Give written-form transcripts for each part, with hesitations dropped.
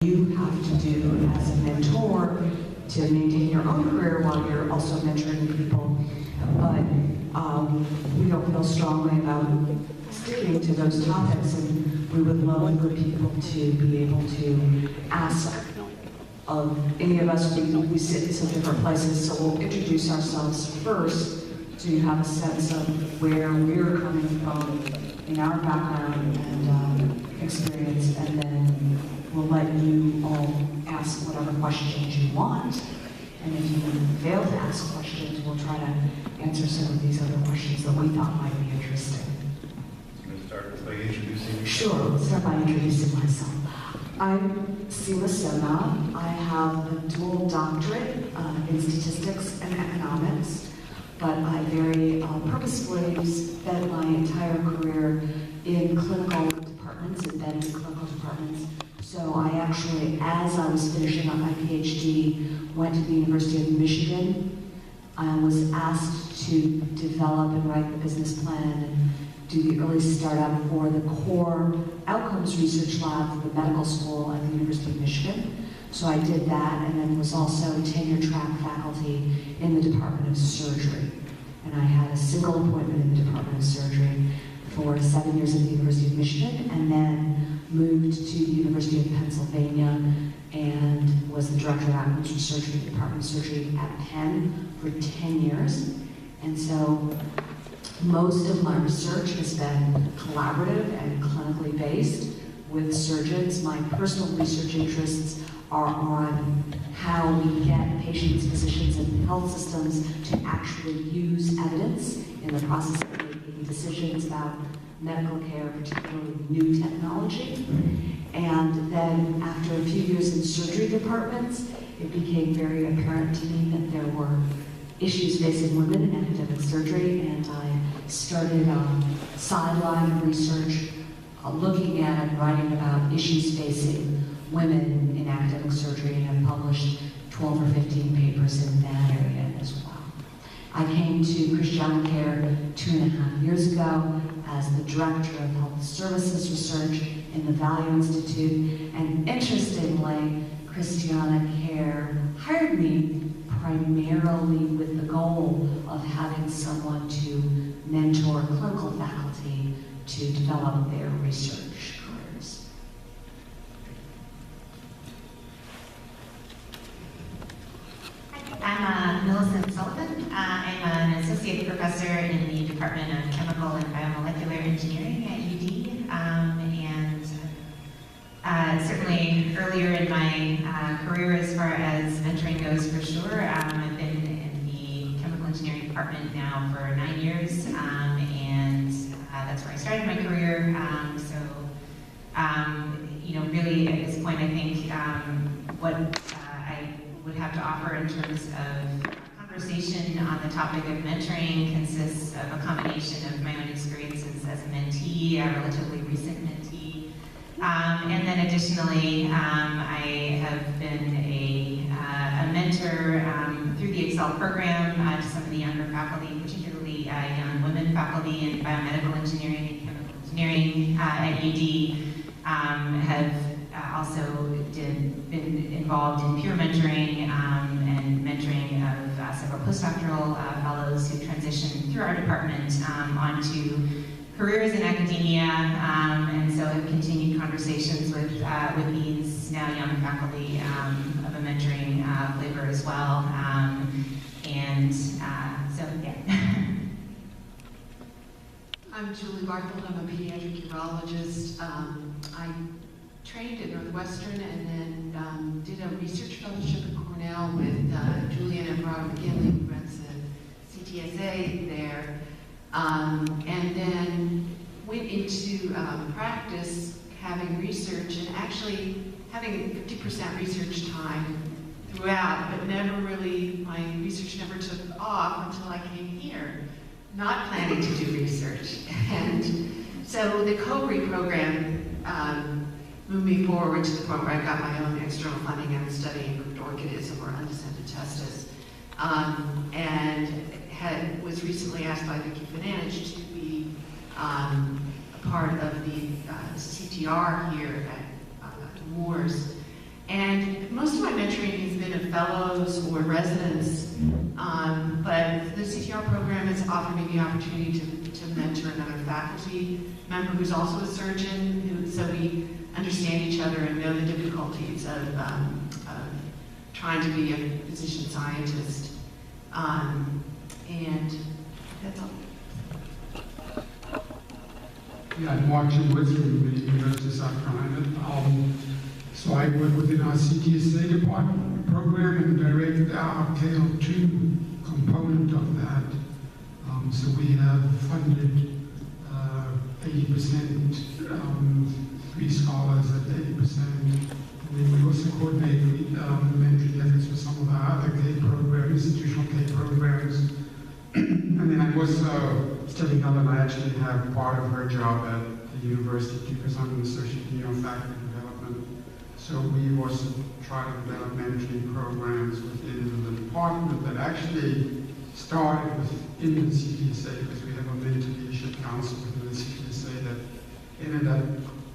you have to do as a mentor to maintain your own career while you're also mentoring people. But we don't feel strongly about sticking to those topics, and we would love for people to be able to ask any of us. We sit in some different places, so we'll introduce ourselves first so you have a sense of where we're coming from in our background and experience, and then we'll let you all ask whatever questions you want. And if you fail to ask questions, we'll try to answer some of these other questions that we thought might be interesting. I'm going to start by introducing you. Sure, let's start by introducing myself. I'm Seema Sona. I have a dual doctorate in statistics and economics, but I very purposefully spent my entire career in clinical departments, embedded clinical departments. So I actually, as I was finishing up my PhD, went to the University of Michigan. I was asked to develop and write the business plan and do the early startup for the core outcomes research lab for the medical school at the University of Michigan. So I did that, and then was also tenure track faculty in the Department of Surgery. And I had a single appointment in the Department of Surgery for 7 years at the University of Michigan, and then moved to the University of Pennsylvania and was the director of outcomes research for the Department of Surgery at Penn for 10 years. And so most of my research has been collaborative and clinically based with surgeons. My personal research interests are on how we get patients, physicians, and health systems to actually use evidence in the process of making decisions about medical care, particularly new technology. And then after a few years in surgery departments, it became very apparent to me that there were issues facing women in academic surgery, and I started sideline research looking at and writing about issues facing women in academic surgery, and have published 12 or 15 papers in that area as well. I came to Christiana Care 2.5 years ago as the Director of Health Services Research in the Value Institute, and interestingly, Christiana Care hired me primarily with the goal of having someone to mentor clinical faculty to develop their research careers. I'm Millicent Sullivan. I'm an associate professor in the Department of Chemical and Biomolecular Engineering at UD. Certainly earlier in my career, as far as mentoring goes, for sure, I've been in the chemical engineering department now for 9 years, and that's where I started my career. Really at this point, I think what I would have to offer in terms of conversation on the topic of mentoring consists of a combination of my own experiences as a mentee, a relatively recent mentee, and then additionally, I have been a mentor through the ACCEL program to some of the younger faculty, particularly young women faculty in biomedical engineering and chemical engineering at UD. Have also been involved in peer mentoring and mentoring of several postdoctoral fellows who transitioned through our department onto careers in academia, and so have continued conversations with these now young faculty of a mentoring flavor as well. I'm Julie Barthold. I'm a pediatric urologist. I trained at Northwestern and then did a research fellowship at Cornell with Julian and Robert McGinley, who runs the CTSA there, and then went into practice having research and actually having 50% research time throughout, but my research never took off until I came here, not planning to do research. And so the COBRE program moved me forward to the point where I got my own external funding. I was studying cryptorchidism or undescended testis, and was recently asked by Vicki Fananich to be a part of the CTR here at Moores. either fellows or residents. But the CTR program has offered me the opportunity to mentor another faculty member who's also a surgeon, so we understand each other and know the difficulties of trying to be a physician scientist. And that's all. Yeah, I'm Martin Woods from the University of South Carolina. So I work within our CTSA department program and direct our KL2 component of that. So we have funded 80%, 3 scholars at 80%. And then we also coordinate mentoring efforts for some of our other K programs, institutional K programs. And then I'm also studying Helen. I actually have part of her job at the university because I'm an associate dean of faculty development. So we also try to develop mentoring programs within the department that actually started within the CTSA because we have a mentor leadership council within the CTSA that ended up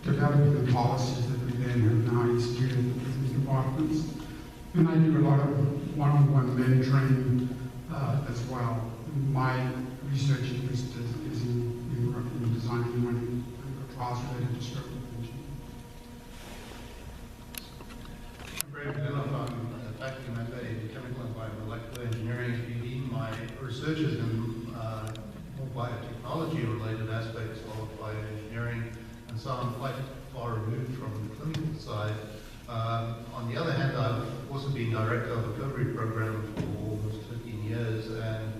developing the policies that we then have now instituted within the departments. And I do a lot of one-on-one mentoring as well. My research interest is in designing clinical trials related to stroke prevention. I'm Brad Vanilla. I'm a faculty member in chemical and biomolecular engineering at UD. My research is in more biotechnology related aspects of bioengineering, and so I'm quite far removed from the clinical side. On the other hand, I've also been director of a recovery program for almost 15 years, and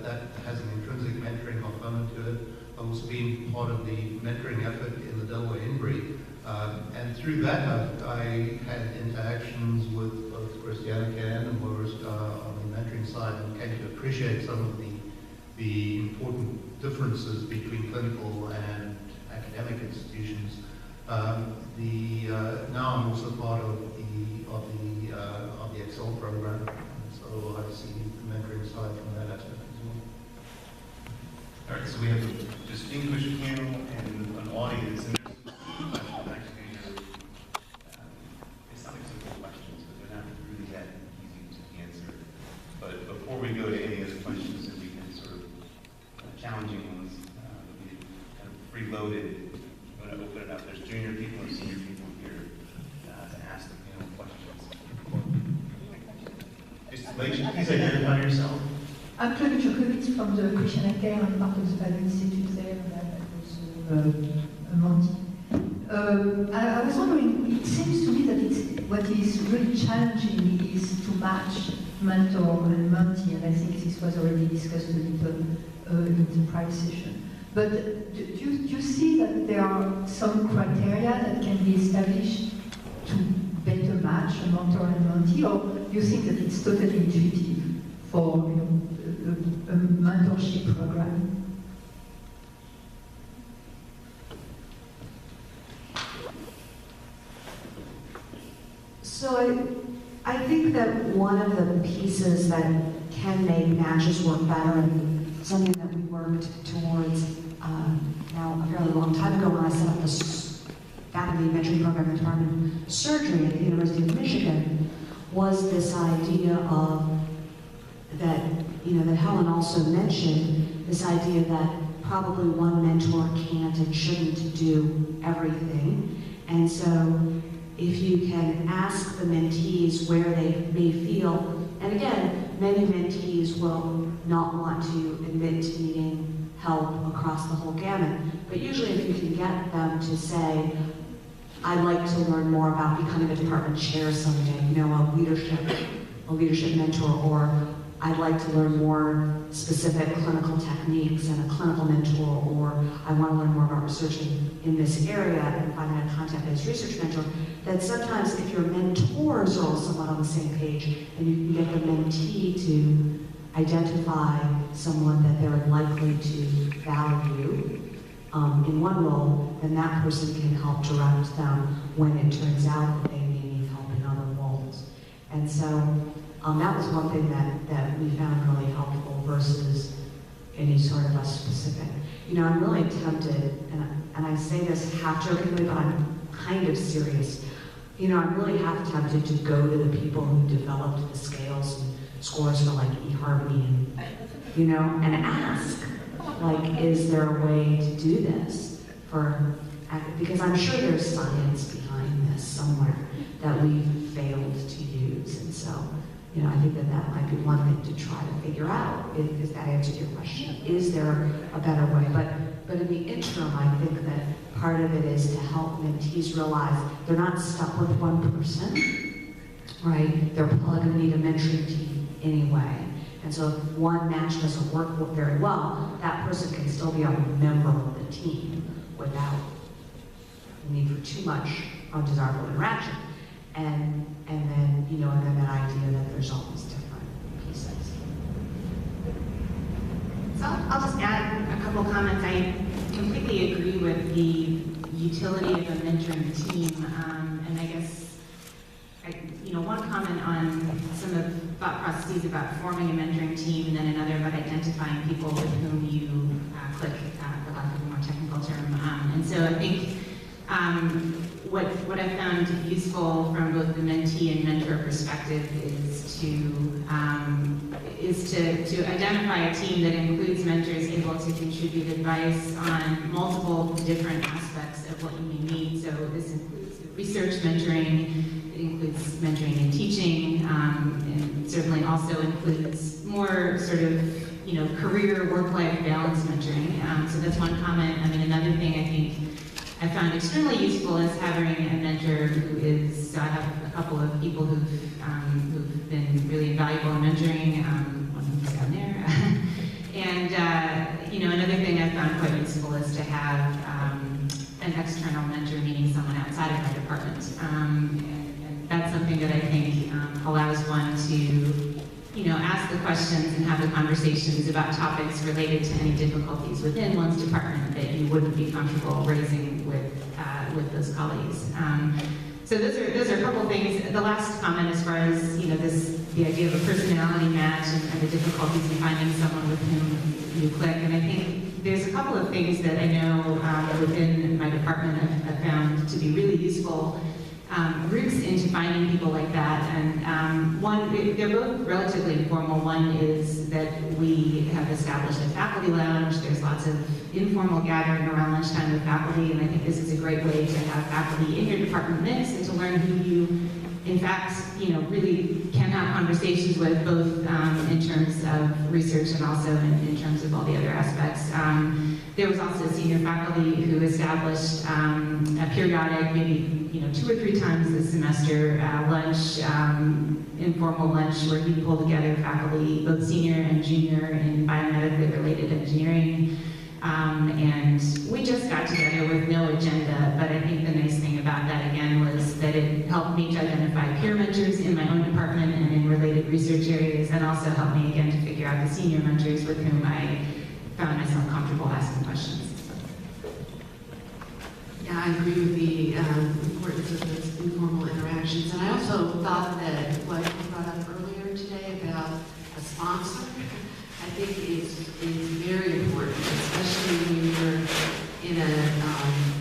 that has an intrinsic mentoring component to it. I've also been part of the mentoring effort in the Delaware INBRI, and through that I had interactions with both Christiana Can and Boris on the mentoring side, and came to appreciate some of the important differences between clinical and academic institutions. Now I'm also part of the ACCEL program, so I see the mentoring side from that aspect as well. All right, so we have a distinguished panel and an audience, and there's some questions actually here. It's not like simple questions, but they're not really that easy to answer. But before we go to any of the questions that we can sort of challenging ones, we kind of preloaded. I'm going to open it up. There's junior people and senior people here to ask the panel questions. Just please identify yourself. I'm Claudia Djokovic from the Christian Care and part of the Value Institute there, and also a Monty. I was wondering, it seems to me that what is really challenging is to match mentor and mentee, and I think this was already discussed a little in the prior session. But do you see that there are some criteria that can be established to better match a mentor and mentee, or do you think that it's totally intuitive for a mentorship program? So I think that one of the pieces that can make matches work better, and something that we worked towards now a fairly long time ago when I set up this faculty mentoring program in the Department of Surgery at the University of Michigan, was this idea of that Helen also mentioned, this idea that probably one mentor can't and shouldn't do everything. And so if you can ask the mentees where they may feel, and again, many mentees will not want to admit to needing help across the whole gamut, but usually if you can get them to say, I'd like to learn more about becoming a department chair someday, a leadership mentor, or I'd like to learn more specific clinical techniques and a clinical mentor, or I want to learn more about researching in this area and finding a content-based research mentor, that sometimes if your mentors are all somewhat on the same page and you can get the mentee to identify someone that they're likely to value in one role, then that person can help direct them when it turns out that they may need help in other roles. And so that was one thing that we found really helpful versus any sort of a specific. I'm really tempted, and I say this half jokingly, but I'm kind of serious. you know, I'm really half tempted to go to the people who developed the scales and scores for like eHarmony and, you know, and ask, like, is there a way to do this for, because I'm sure there's science behind this somewhere that we've failed to use. And so, you know, I think that that might be one thing to try to figure out, is that answered your question. Is there a better way? But in the interim, I think that part of it is to help mentees realize they're not stuck with one person, right? They're probably going to need a mentoring team anyway. And so if one match doesn't work very well, that person can still be a member of the team without the need for too much undesirable interaction. And then, you know, and then that idea that there's all these different pieces. So I'll just add a couple comments. I completely agree with the utility of a mentoring team, and I guess, one comment on some of the thought processes about forming a mentoring team, and then another about identifying people with whom you click, for lack of a more technical term. And so I think what I found useful from both the mentee and mentor perspective is to identify a team that includes mentors able to contribute advice on multiple different aspects of what you may need. So this includes research mentoring, it includes mentoring and teaching, and certainly also includes more sort of career work-life balance mentoring. So that's one comment. I mean, another thing I think I found extremely useful is having a mentor who is, so I have a couple of people who've been really invaluable in mentoring, one who's down there. And, another thing I found quite useful is to have an external mentor, meaning someone outside of my department. And that's something that I think allows one to ask the questions and have the conversations about topics related to any difficulties within one's department that you wouldn't be comfortable raising with those colleagues. So those are a couple of things. The last comment, as far as the idea of a personality match and the difficulties in finding someone with whom you click, and I think there's a couple of things that I know within my department I've found to be really useful. Routes into finding people like that, and one, they're both relatively informal. One is that we have established a faculty lounge. There's lots of informal gathering around lunchtime with faculty, and I think this is a great way to have faculty in your department mix and to learn who you, in fact, really can have conversations with, both in terms of research and also in terms of all the other aspects. There was also senior faculty who established a periodic, maybe 2 or 3 times this semester, lunch, informal lunch, where he pulled together faculty, both senior and junior, in biomedically related engineering. And we just got together with no agenda, but I think the nice thing about that, again, was that it helped me to identify peer mentors in my own department and in related research areas, and also helped me, again, to figure out the senior mentors with whom I found myself comfortable asking questions. Yeah, I agree with the importance of those informal interactions. And I also thought that what you brought up earlier today about a sponsor, I think is very important, especially when you're in an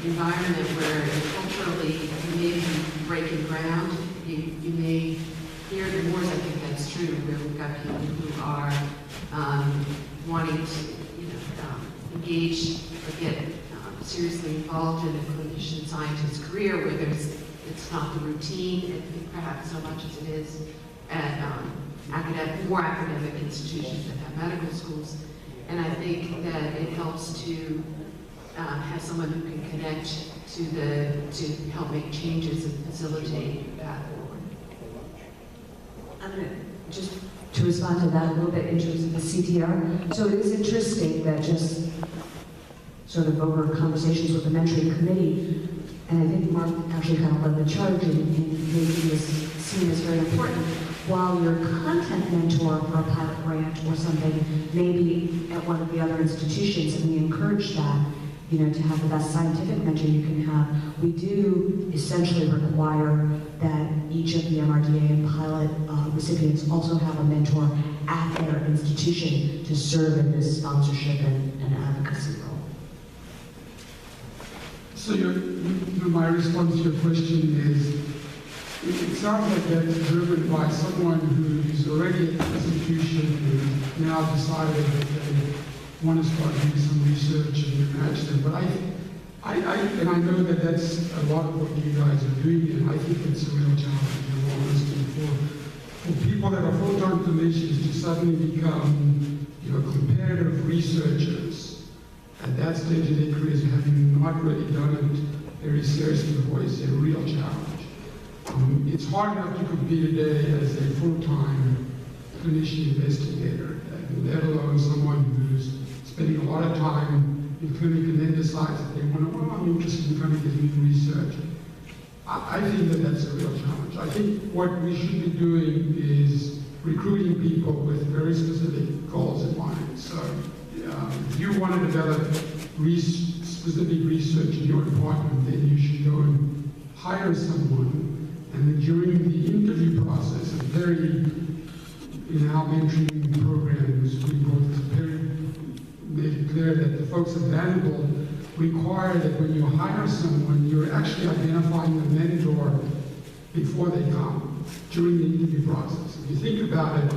environment where culturally you may be breaking ground. You may hear the wars. I think that's true, where we've got people who are wanting to engage or get seriously involved in a clinician scientist career where it's not the routine, perhaps so much as it is at more academic institutions that have medical schools. And I think that it helps to have someone who can connect to help make changes and facilitate that forward. I'm going to just to respond to that a little bit in terms of the CTR. So it is interesting that just sort of over conversations with the mentoring committee, and I think Mark actually kind of led the charge in making this seen as very important. While your content mentor for a pilot grant or something may be at one of the other institutions, and we encourage that, to have the best scientific mentor you can have, we do essentially require that each of the MRDA and pilot recipients also have a mentor at their institution to serve in this sponsorship and advocacy role. So my response to your question is, it sounds like that's driven by someone who's already at the institution who now decided that they want to start doing some research and match them. But I know that that's a lot of what you guys are doing, and I think it's a real challenge, in all honesty, for people that are full-time clinicians to suddenly become, comparative researchers at that stage of their careers, having not really done it very seriously before, is a real challenge. It's hard enough to compete today as a full-time clinician investigator, let alone someone who's spending a lot of time in clinic and then decides that they want to, well, I'm interested in coming to do research. I think that that's a real challenge. I think what we should be doing is recruiting people with very specific goals in mind. So if you want to develop specific research in your department, then you should go and hire someone. And then during the interview process, in our mentoring programs, we made it clear that the folks at Vanderbilt require that when you hire someone, you're actually identifying the mentor before they come, during the interview process. If you think about it,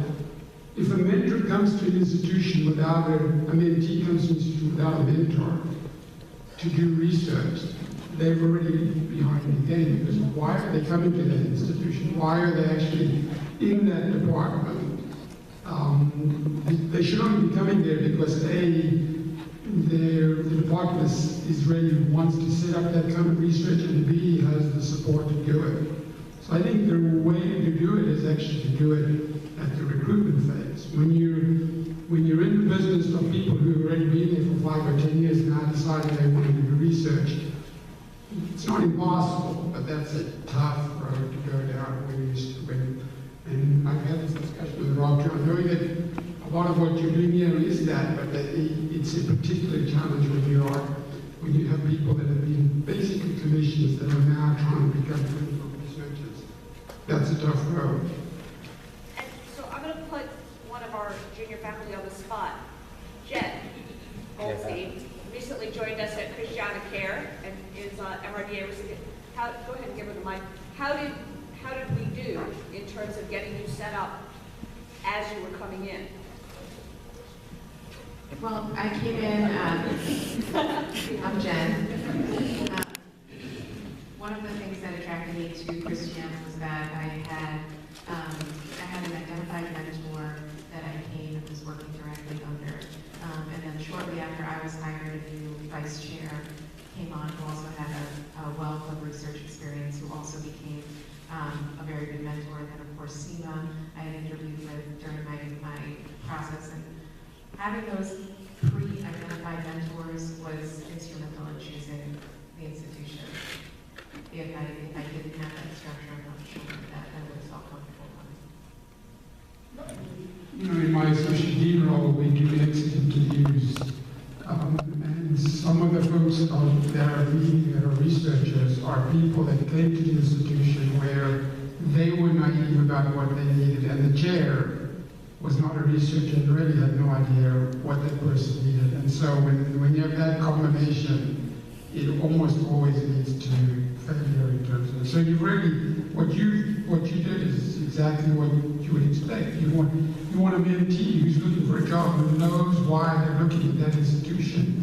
if a mentor comes to an institution without a mentee comes to an institution without a mentor to do research, they're already behind the game, because why are they coming to that institution? Why are they actually in that department? They should only be coming there because the department is ready, wants to set up that kind of research, and B, has the support to do it. So I think the way to do it is actually to do it at the recruitment phase. When you're in the business of people who have already been there for 5 or 10 years and now deciding they want to do research, it's not impossible, but that's a tough road to go down and I've had this discussion with Rob too, knowing that a lot of what you're doing here is that, but that it's a particular challenge when you have people that have been basically clinicians that are now trying to become clinical researchers. That's a tough road. And so I'm going to put one of our junior faculty on the spot. Jen Goldstein recently joined us at Christiana Care and is MRDA recipient. Go ahead and give her the mic. How did we do in terms of getting you set up as you were coming in? Well, I came in, I'm Jen. One of the things that attracted me to Christiana was that I had an identified mentor that I came and was working directly under. And then shortly after I was hired, a new vice chair came on who also had a wealth of research experience, who also became a very good mentor. And then of course Seema, I had interviewed with during my process, and having those pre-identified mentors was instrumental in choosing the institution. If I didn't have that structure, I'm not sure that I would have felt comfortable. In my associate dean role, we do exit interviews, and some of the folks that are leading, that are researchers, are people that came to the institution where they were naive about what they needed, and the chair was not a researcher and really had no idea what that person needed. And so when you have that combination, it almost always leads to failure in terms of. So you really, what you did is exactly what you would expect. You want a mentee who's looking for a job, who knows why they're looking at that institution,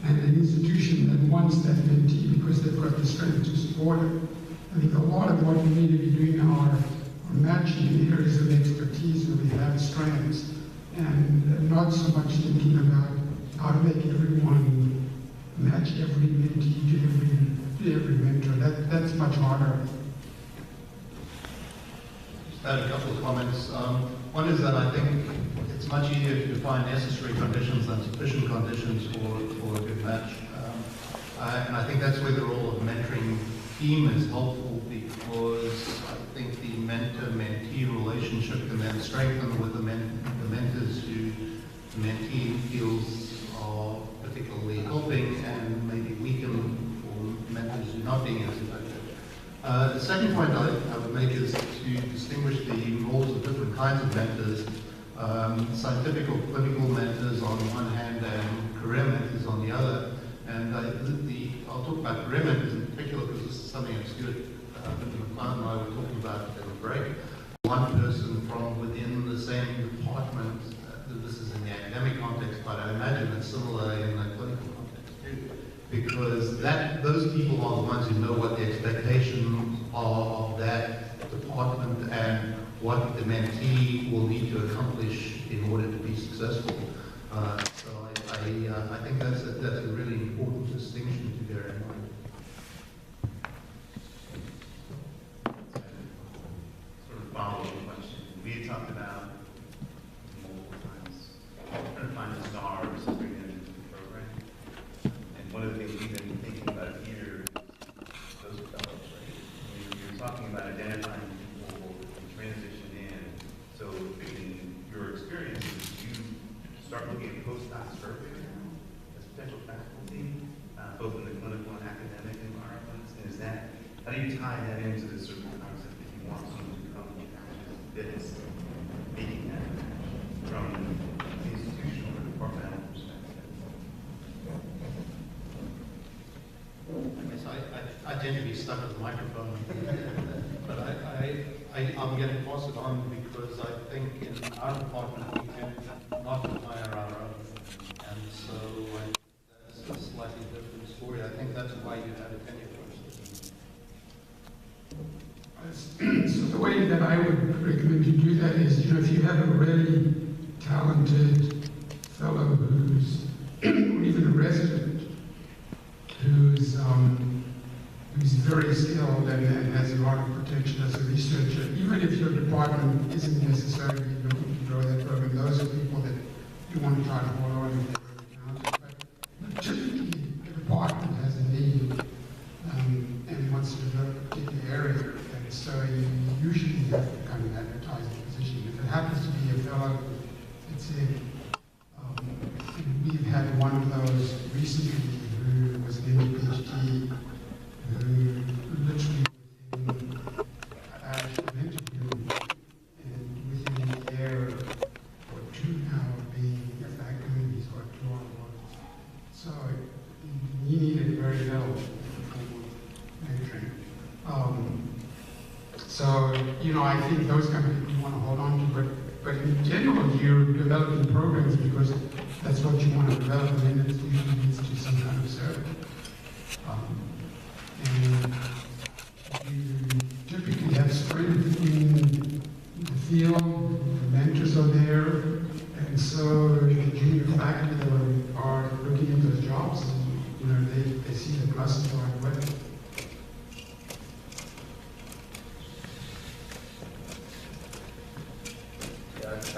and an institution that wants that mentee because they've got the strength to support it. I think a lot of what we need to be doing now are matching areas of expertise where we have strengths, and not so much thinking about how to make everyone match every mentee to every mentor. That's much harder. Just add a couple of comments. One is that I think it's much easier to define necessary conditions than sufficient conditions for a good match. And I think that's where the role of mentoring team is helpful, because I think the mentor-mentee relationship can then strengthen with the mentors who the mentee feels are particularly helping, and maybe weaken for mentors who are not being as effective. The second point I would make is to distinguish the roles of different kinds of mentors. Scientific or clinical mentors on one hand and career mentors on the other. And I'll talk about career mentors in particular because this is something that Stuart McLeod and I were talking about at the break. One person from within the same department, this is in the academic context, but I imagine it's similar in the clinical context too, because those people are the ones who know what the expectations are of that department and what the mentee will need to accomplish in order to be successful. So I think that's a really important distinction to bear in mind. Sort of follow-up question. We had talked about multiple times trying to find the stars and bring them into the program. And one of the things we've been thinking about here, those fellows, right? I mean, you're talking about identifying people and transition in. So in your experiences, you start looking at postdocs earlier as potential faculty, both in the clinical and academic environments. And is that, how do you tie that into the sort of concept that you want someone to come that is making that from the institutional or departmental perspective? I guess I tend to be stuck with the microphone, but I'm going to pass it on because I think in our department we tend not to hire our own, and so that's a slightly different story. I think that's why you have a tenure process. So the way that I would recommend you do that is, if you have a really talented fellow who's, or even a resident, who's very skilled and has a lot of potential as a researcher, even if your department isn't necessarily looking to grow that program, those are people that you want to try to hold on if they're really talented. But typically, the department has a need and wants to develop a particular area. And so you usually have to kind of advertise the position. If it happens to be a fellow, it's we've had one of those recently who was an MD, who literally within an interview and within a year or two now of being a faculty, he's got 2 awards. So he needed very little mentoring. So, I think those kind of people you want to hold on to, but in general, you're developing programs because that's what you want to develop, and then it usually leads to some kind of survey. And you typically have strength in the field, the mentors are there, and so the junior faculty that are looking at those jobs, and, they see the pluses right away.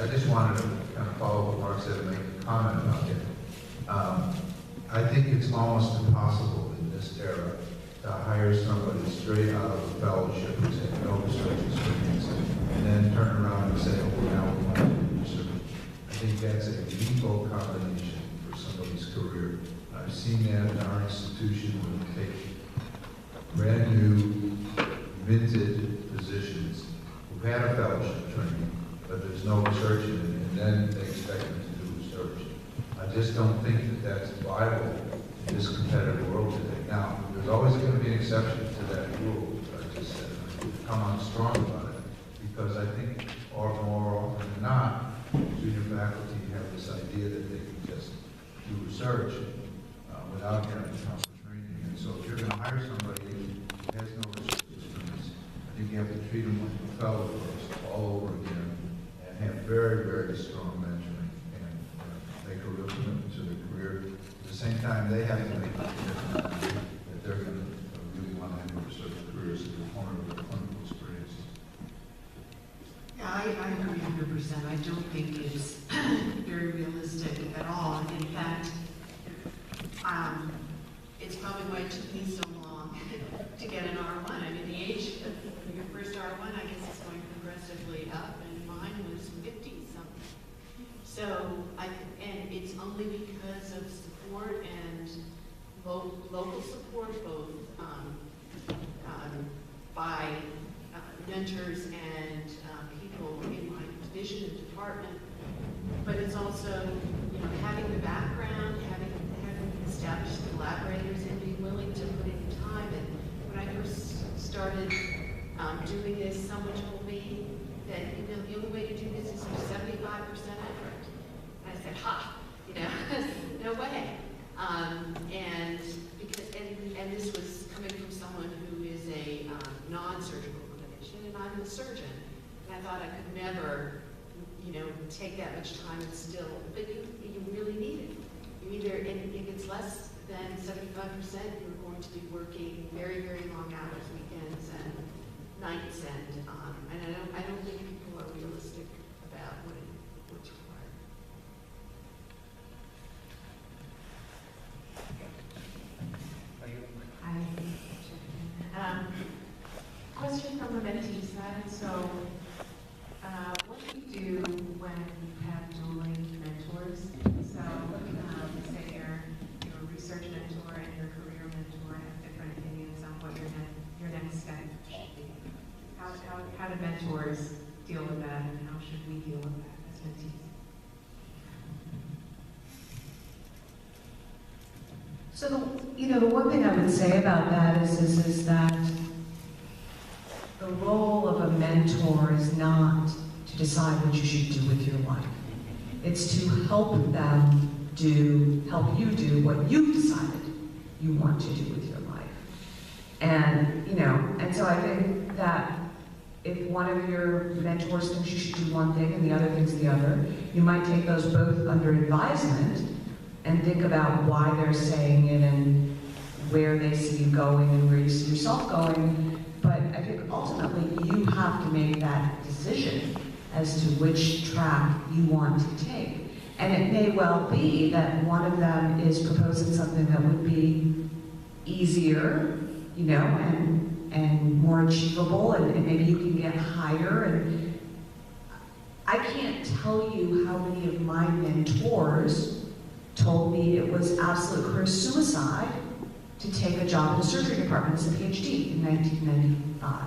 I just wanted to kind of follow what Mark said and make a comment about it. I think it's almost impossible in this era to hire somebody straight out of a fellowship who's had no research experience and then turn around and say, oh, now we want to do research. I think that's a lethal combination for somebody's career. I've seen that in our institution when we take brand new, minted physicians who've had a fellowship training, but there's no research in it, and then they expect them to do research. I just don't think that that's viable in this competitive world today. Now, there's always going to be an exception to that rule, that I just said. I come on strong about it, because I think more often than not, junior faculty have this idea that they can just do research without having proper training. And so if you're going to hire somebody who has no research experience, I think you have to treat them like a fellow first, all over again, and have very, very strong mentoring and make a real commitment to their career. At the same time, they have to make a commitment that they're going to really want to have a research career as a corner of their clinical experience. Yeah, I agree 100%. I don't think it's very realistic at all. In fact, it's probably why it took me so long to get an R1. I mean, the age of your first R1, I guess, is going progressively up, and mine was 50-something. So, and it's only because of support and local support, both by mentors and people in my division and department. But it's also, having the background, having established collaborators, and being willing to put in time. And when I first started doing this, someone told me that, you know, the only way to do this is with 75% effort. And I said, ha, you know, no way. And because, and this was coming from someone who is a non-surgical clinician, and I'm a surgeon. And I thought I could never, you know, take that much time and still, but you really need it. You either, and if it's less than 75%, you're going to be working very, very long hours, weekends and nights, and I don't think people are realistic about what's required. Question from the mentee side. So, what do you do when you have dueling mentors? So, say you're a research mentor and your career mentor have different opinions on what your next step should be. How do mentors deal with that, and how should we deal with that as mentees? So, the one thing I would say about that is that the role of a mentor is not to decide what you should do with your life. It's to help them help you do what you've decided you want to do with your life. And, and so I think that if one of your mentors thinks you should do one thing and the other thinks the other, you might take those both under advisement and think about why they're saying it and where they see you going and where you see yourself going. But I think ultimately you have to make that decision as to which track you want to take. And it may well be that one of them is proposing something that would be easier, and more achievable, and maybe you can get higher. And I can't tell you how many of my mentors told me it was absolute career suicide to take a job in a surgery department as a PhD in 1995,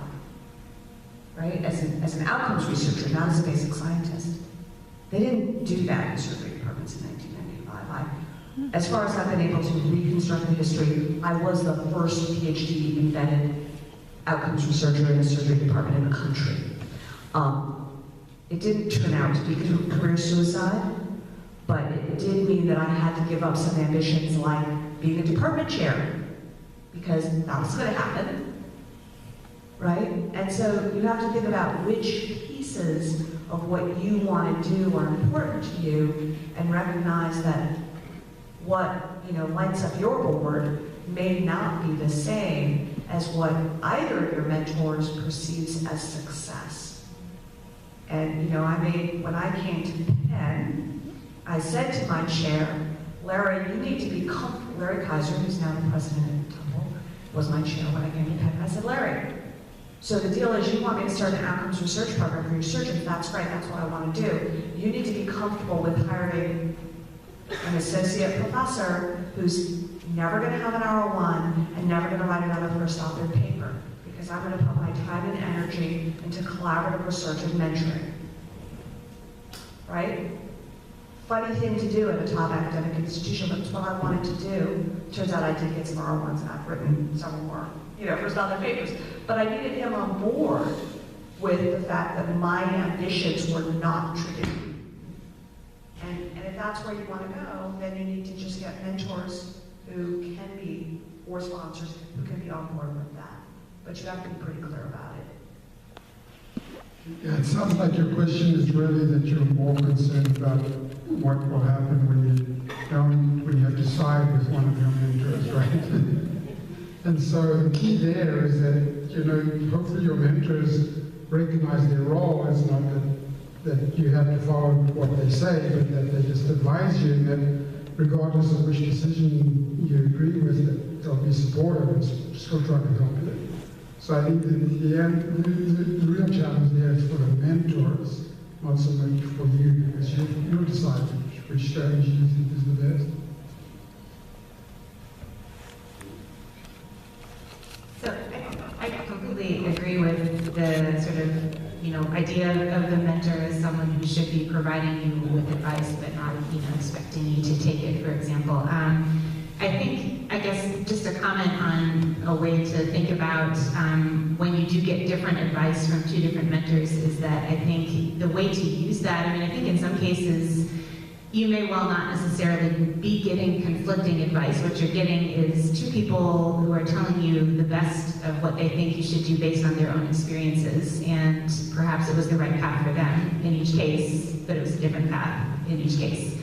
right? As an outcomes researcher, not as a basic scientist. They didn't do that in surgery departments in 1995. As far as I've been able to reconstruct the history, I was the first PhD embedded outcomes researcher in a surgery department in the country. It didn't turn out to be career suicide, but it did mean that I had to give up some ambitions like being a department chair, because that was going to happen, right? And so you have to think about which pieces of what you want to do are important to you, and recognize that what lights up your board may not be the same as what either of your mentors perceives as success. And when I came to Penn, I said to my chair, Larry, you need to be comfortable. Larry Kaiser, who's now the president of Temple, was my chair when I came to Penn. I said, Larry, so the deal is you want me to start an outcomes research program for your surgeons. That's great, that's what I want to do. You need to be comfortable with hiring an associate professor who's never going to have an R01 and never going to write another first authored paper, because I'm going to put my time and energy into collaborative research and mentoring. Right? Funny thing to do at a top academic institution, but it's what I wanted to do. Turns out I did get some R01s, and I've written several more, first authored papers. But I needed him on board with the fact that my ambitions were not traditional. And if that's where you want to go, then you need to just get mentors who can be, or sponsors who can be on board with that. But you have to be pretty clear about it. Yeah, it sounds like your question is really that you're more concerned about what will happen when you have to side with one of your mentors, right? And so the key there is that, hopefully your mentors recognize their role as not that you have to follow what they say, but that they just advise you, and that regardless of which decision you agree with, that they'll be supportive and still try to help you. So I think the real challenge there is for the mentors, not so much for you, because you'll decide which strategy you think is the best. So I completely agree with the sort of, idea of the mentor as someone who should be providing you with advice, but not, expecting you to take it, for example. I guess just a comment on a way to think about you do get different advice from two different mentors is that I think the way to use that, I mean, I think in some cases, you may well not necessarily be getting conflicting advice. What you're getting is two people who are telling you the best of what they think you should do based on their own experiences, and perhaps it was the right path for them in each case, but it was a different path in each case.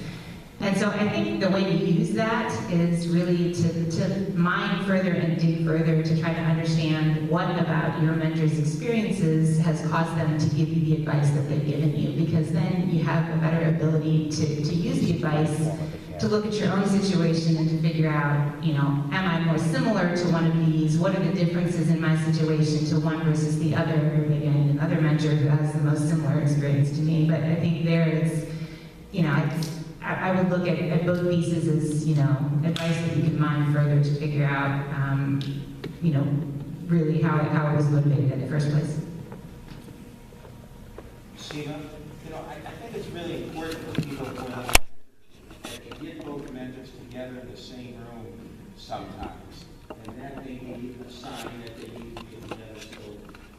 And so I think the way to use that is really to mine further and dig further to try to understand what about your mentor's experiences has caused them to give you the advice that they've given you, because then you have a better ability to use the advice to look at your own situation and to figure out, you know, am I more similar to one of these? What are the differences in my situation to one versus the other? Maybe I need another mentor who has the most similar experience to me, but I think there is, you know, I would look at both pieces as, you know, advice that you can mine further to figure out, you know, really how it was motivated in the first place. Sheila, you know, I think it's really important for people to know that you get both mentors together in the same room sometimes, and that may be a sign that they need to get together so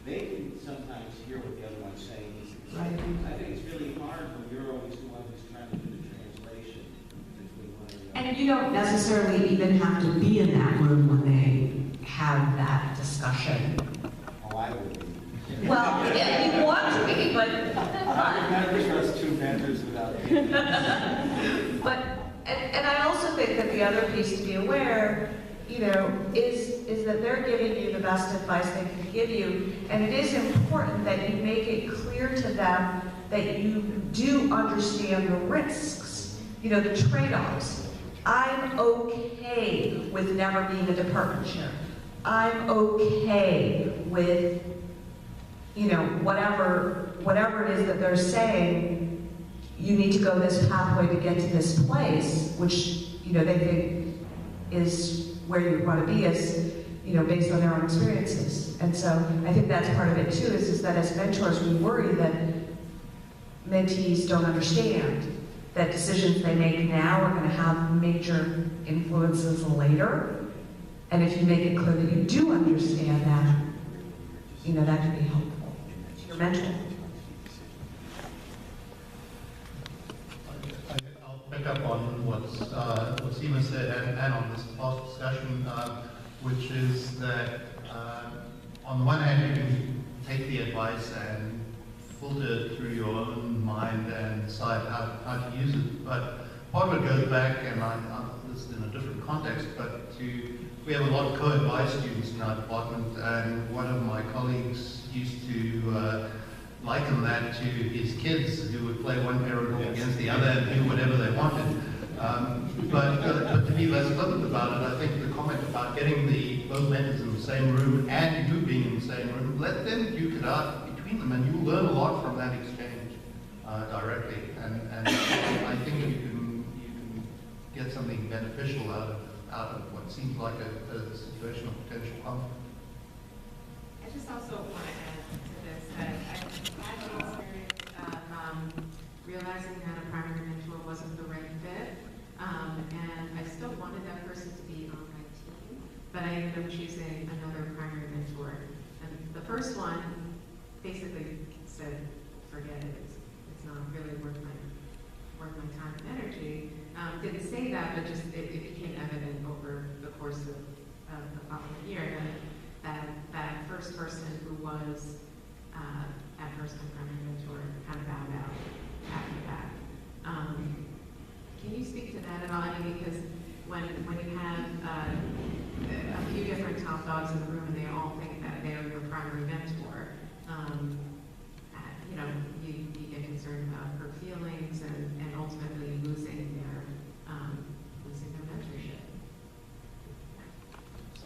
they can sometimes hear what the other one's saying. Right. I think it's really hard when you're always the one who's trying to do the translation between one and the other. And you don't necessarily even have to be in that room when they have that discussion. Oh, I would be. Well, yeah, you want to be, but I never trust two mentors without being. But, and I also think that the other piece to be aware, you know, is that they're giving you the best advice they can give you, and it is important that you make it clear to them that you do understand the risks, you know, the trade-offs. I'm okay with never being a department chair. I'm okay with, you know, whatever it is that they're saying, you need to go this pathway to get to this place, which, you know, they think is where you want to be as, you know, based on their own experiences. And so I think that's part of it too, is that as mentors, we worry that mentees don't understand that decisions they make now are going to have major influences later. And if you make it clear that you do understand that, you know, that can be helpful to your mentor. I'll pick up on what Seema said and on this past discussion, which is that on the one hand, you can take the advice and filter it through your own mind and decide how to use it. But part of it goes back, and this is in a different context, but we have a lot of co-advice students in our department, and one of my colleagues used to liken that to his kids who would play one parent against the other and do whatever they wanted. But to be less flippant about it, I think the comment about getting both mentors in the same room and you being in the same room, let them duke it out between them, and you'll learn a lot from that exchange directly. And I think you can get something beneficial out of what seems like a situation of potential conflict. I just also want to add to this that I've had the experience of realizing that a primary mentor wasn't the right fit, and I still wanted that person to be on my team, but I ended up choosing another primary mentor. And the first one basically said, forget it, it's not really worth my time and energy. Didn't say that, but just it became evident over the course of the following year that first person who was at first my primary mentor kind of bowed out after that. Can you speak to that at all? I mean, because when you have a few different top dogs in the room and they all think that they are your primary mentor, you know, you get concerned about her feelings and ultimately losing their mentorship.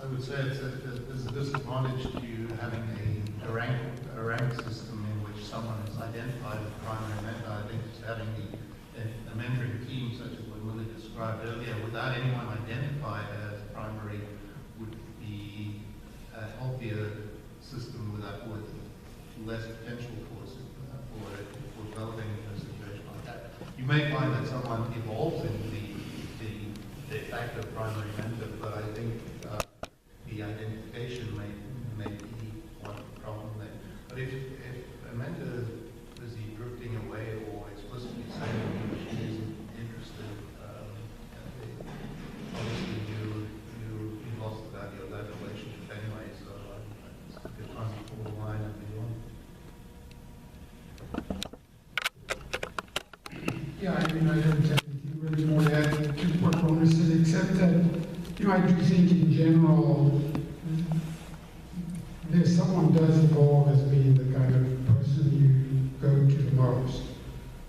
I would say there's a disadvantage to having a rank system in which someone is identified as a primary mentor. I think just having a mentoring team, such as what Willie described earlier, without anyone identified as primary, would be a healthier system with less potential for developing a situation like that. You may find that someone evolves into the de facto primary mentor, but I think the identification may be one of the problems. I do think in general, there's someone does evolve as being the kind of person you go to the most.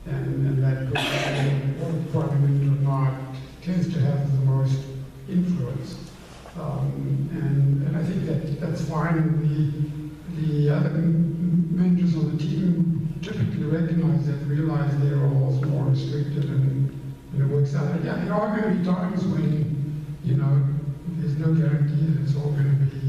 And that person, department or not, tends to have the most influence. And I think that's fine. The other mentors on the team typically recognize that, realize their roles more restricted, and it works out. But yeah, there are going to be times when, there's no guarantee that it's all going to be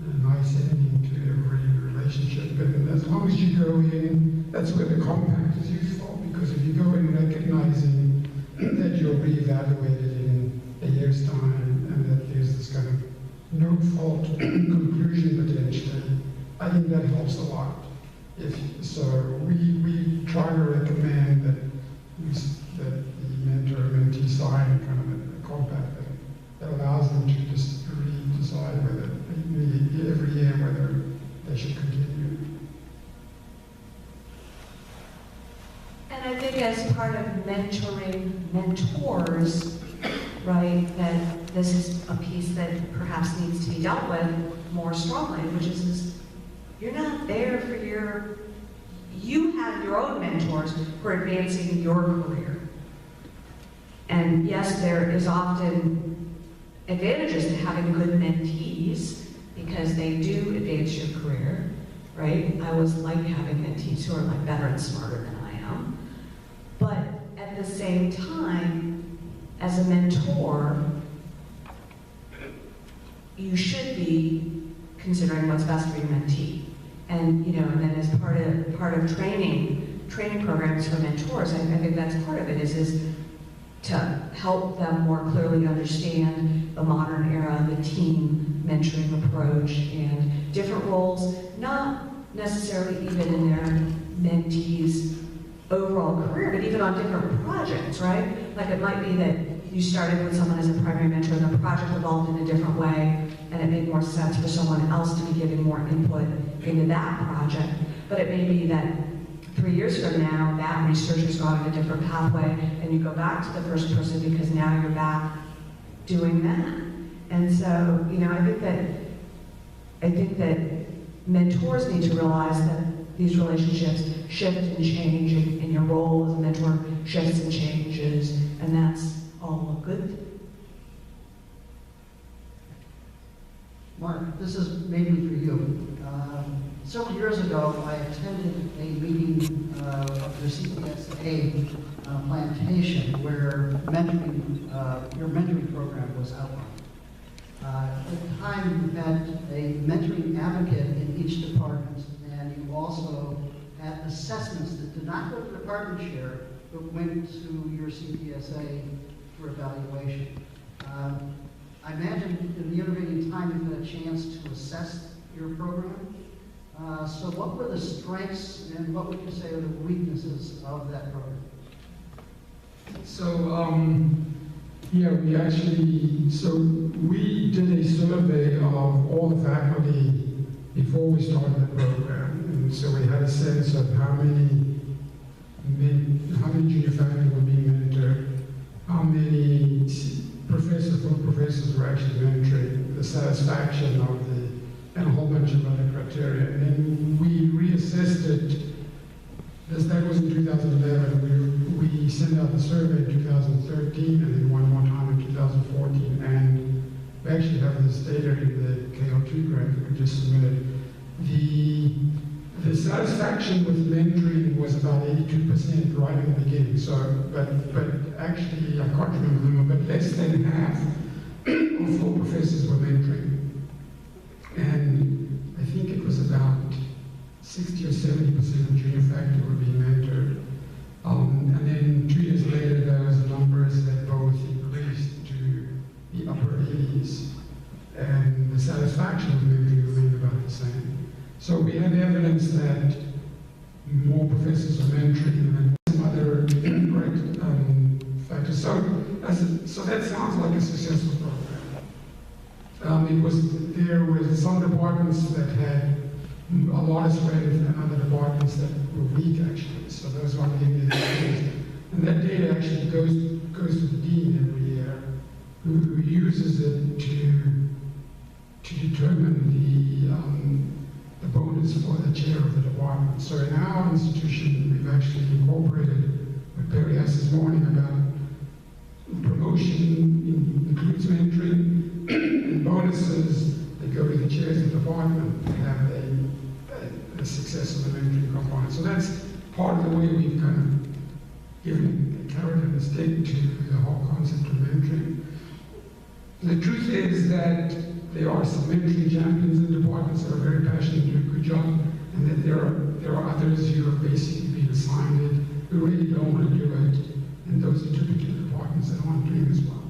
a nice ending to every relationship. But as long as you go in, that's where the compact is useful, because if you go in recognizing that you'll be evaluated in a year's time and that there's this kind of no-fault conclusion potentially, I think that helps a lot. So we try to recommend that the mentor-mentee sign kind of a compact that allows them to just really decide whether every year whether they should continue. And I think as part of mentoring mentors, right, that this is a piece that perhaps needs to be dealt with more strongly, which is you're not there for you have your own mentors for advancing your career. And yes, there is often advantages to having good mentees because they do advance your career, right? I always like having mentees who are like better and smarter than I am. But at the same time, as a mentor, you should be considering what's best for your mentee. And and then as part of training programs for mentors, I think that's part of it is to help them more clearly understand the modern era, the team mentoring approach, and different roles, not necessarily even in their mentees' overall career, but even on different projects, right? Like it might be that you started with someone as a primary mentor and the project evolved in a different way, and it made more sense for someone else to be giving more input into that project. But it may be that 3 years from now, that researcher's gone in a different pathway, and you go back to the first person because now you're back doing that. And so, I think that mentors need to realize that these relationships shift and change, and your role as a mentor shifts and changes, and that's all a good thing. Mark, this is maybe for you. Several years ago, I attended a meeting of the CPSA plantation where your mentoring program was outlined. At the time, you had a mentoring advocate in each department, and you also had assessments that did not go to the department chair, but went to your CPSA for evaluation. I imagine in the intervening time you've had a chance to assess your program. So what were the strengths and what would you say are the weaknesses of that program? So, we did a survey of all the faculty before we started the program. And so we had a sense of how many junior faculty were being mentored, how many full professors were actually mentoring, the satisfaction of and a whole bunch of other criteria. And then we reassessed it. That was in 2011. We sent out the survey in 2013 and then one more time in 2014. And we actually have this data in the KO2 grant that we just submitted. The satisfaction with mentoring was about 82% right in the beginning. So, but actually, I can't remember the number, but less than half of full professors were mentoring. And I think it was about 60 or 70% of junior faculty were being mentored. And then 2 years later, those numbers that both increased to the upper 80s. And the satisfaction of mentoring remained about the same. So we have evidence that more professors are mentoring and some other factors. So that sounds like a successful program. There were some departments that had a lot of strength and other departments that were weak actually. So those are the data. And that data actually goes to the dean every year. who uses it to determine the bonus for the chair of the department. So in our institution, we've actually incorporated what Perry asked this morning about promotion includes mentoring and bonuses that go to the chairs of the department to have a success of the mentoring component. So that's part of the way we've kind of given a carrot and a stick to the whole concept of mentoring. The truth is that there are some mentoring champions in departments that are very passionate and do a good job, and that there are others who have basically been assigned it, who really don't want to do it, and those are typically the departments that aren't doing as well.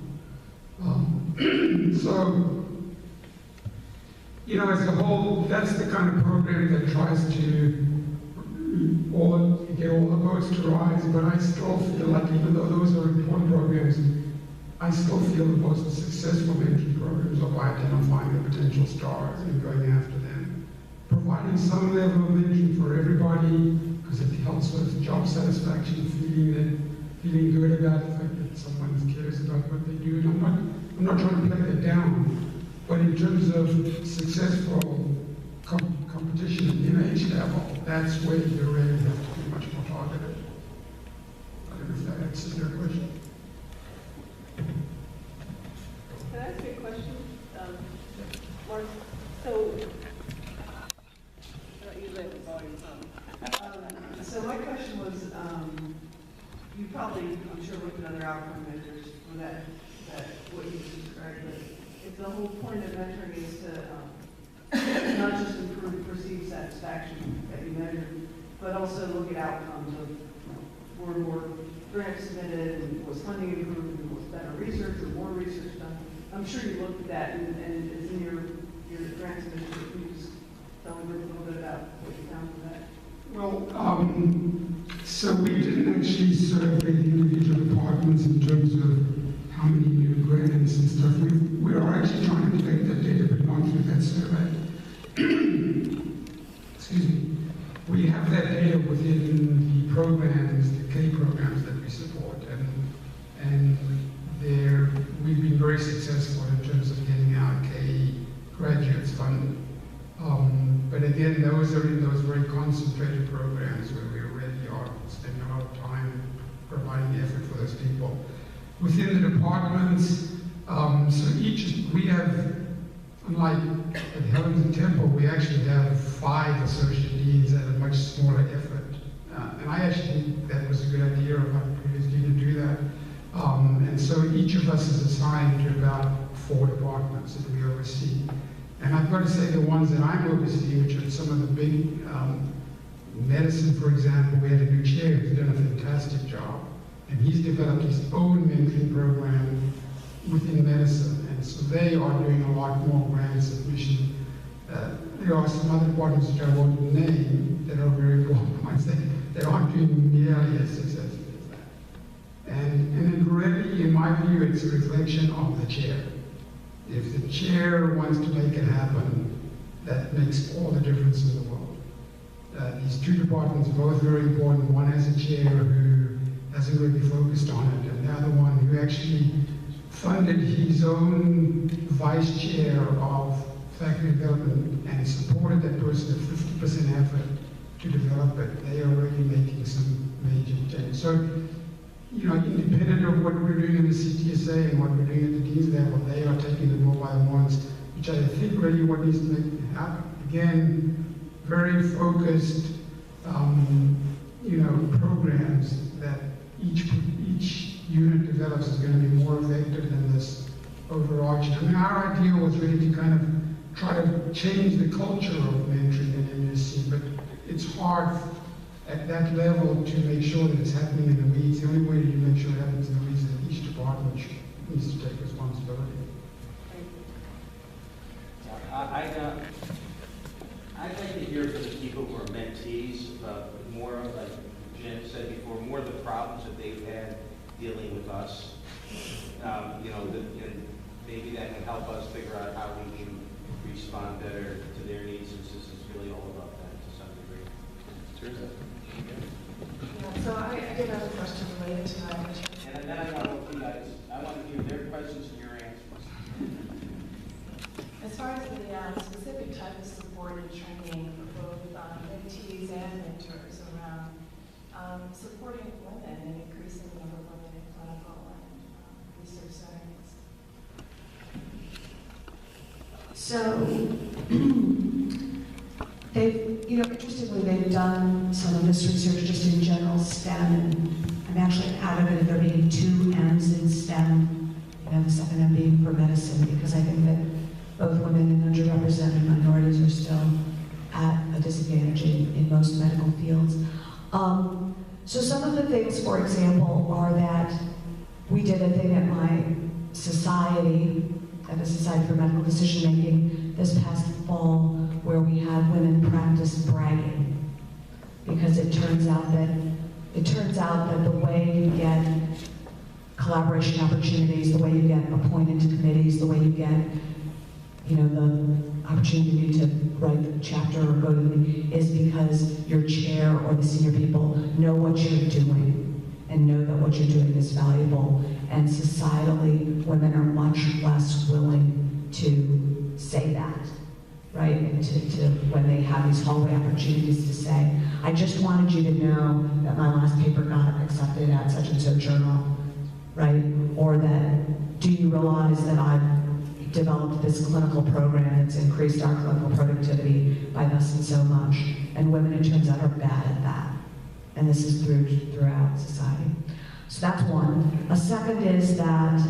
So, you know, as a whole, that's the kind of program that tries to get all the boats to rise, but I still feel like even though those are important programs, I still feel the most successful mentoring programs are by identifying the potential stars and going after them. Providing some level of mentoring for everybody, because it helps with job satisfaction, feeling good about the fact that someone cares about what they do. And I'm not trying to play that down, but in terms of successful competition at the NIH level, that's where you really have to be much more targeted. I don't know if that answers your question. Can I ask you a question, Mark? So, you let the volume on. So my question was, you probably, I'm sure, looked at other outcome measures for that what you described, but if the whole point of mentoring is to not just improve perceived satisfaction that you measure, but also look at outcomes of, were more grants submitted, and was funding improved, and was better research, or more research done. I'm sure you looked at that, and it's in your grant submission. Can you just tell me a little bit about what you found from that? Well, so we didn't actually survey the individual departments in terms of how many new grants and stuff. We are actually trying to collect that data, but not through that survey. Excuse me. We have that data within the programs, the K programs that we support, and there we've been very successful in terms of getting our K graduates funded. But again, those are in those very concentrated programs where we really are spending a lot of time providing effort for those people. Within the departments, we have, unlike at Helens and Temple, we actually have 5 associate deans at a much smaller effort. And I actually think that was a good idea of our previous dean to do that. And so each of us is assigned to about 4 departments that we oversee. And I've got to say the ones that I'm overseeing, which are some of the big, medicine, for example, we had a new chair who's done a fantastic job. And he's developed his own mentoring program within medicine. And so they are doing a lot more grant submission. There are some other departments which I won't name that are very important ones that aren't doing nearly as successfully as that. And it really, in my view, it's a reflection of the chair. If the chair wants to make it happen, that makes all the difference in the world. These 2 departments are both very important. One has a chair who hasn't really focused on it, and the other one who actually funded his own vice chair of faculty development and supported that person at 50% effort to develop it. They are really making some major change. So, you know, independent of what we're doing in the CTSA and what we're doing at the dean's level, they are taking the bull by the horns, which I think really what needs to make it happen. Again, very focused, you know, programs that each unit develops is going to be more effective than this overarching. I mean, our idea was really to kind of try to change the culture of mentoring in MSc, but it's hard at that level to make sure that it's happening in the weeds. The only way you make sure it happens in the weeds is that each department needs to take responsibility. I'd like to hear from the people who are mentees about more, like Jen said before, more of the problems that they've had dealing with us. You know, maybe that can help us figure out how we can respond better to their needs, since this is really all about that to some degree. Teresa? Yeah, so I did have a question related to that. And then I want to hear their questions and your far as the specific type of support and training for both mentees and mentors around supporting women and increasing the number of women in clinical and research settings. So, interestingly, they've done some of this research just in general STEM, and I'm actually adamant of there being 2 M's in STEM, the second M being for medicine, because I think that both women and underrepresented minorities are still at a disadvantage in most medical fields. So some of the things, for example, are that we did a thing at my society, at the Society for Medical Decision Making, this past fall, where we had women practice bragging, because it turns out that the way you get collaboration opportunities, the way you get appointed to committees, the way you get, the opportunity to write the chapter or go to the meeting, is because your chair or the senior people know what you're doing and know that what you're doing is valuable. And societally, women are much less willing to say that, right? And to when they have these hallway opportunities to say, I just wanted you to know that my last paper got accepted at such and such journal, right? Or that, do you realize that I've developed this clinical program that's increased our clinical productivity by thus and so much? And women, it turns out, are bad at that. And this is throughout society. So that's one. A second is that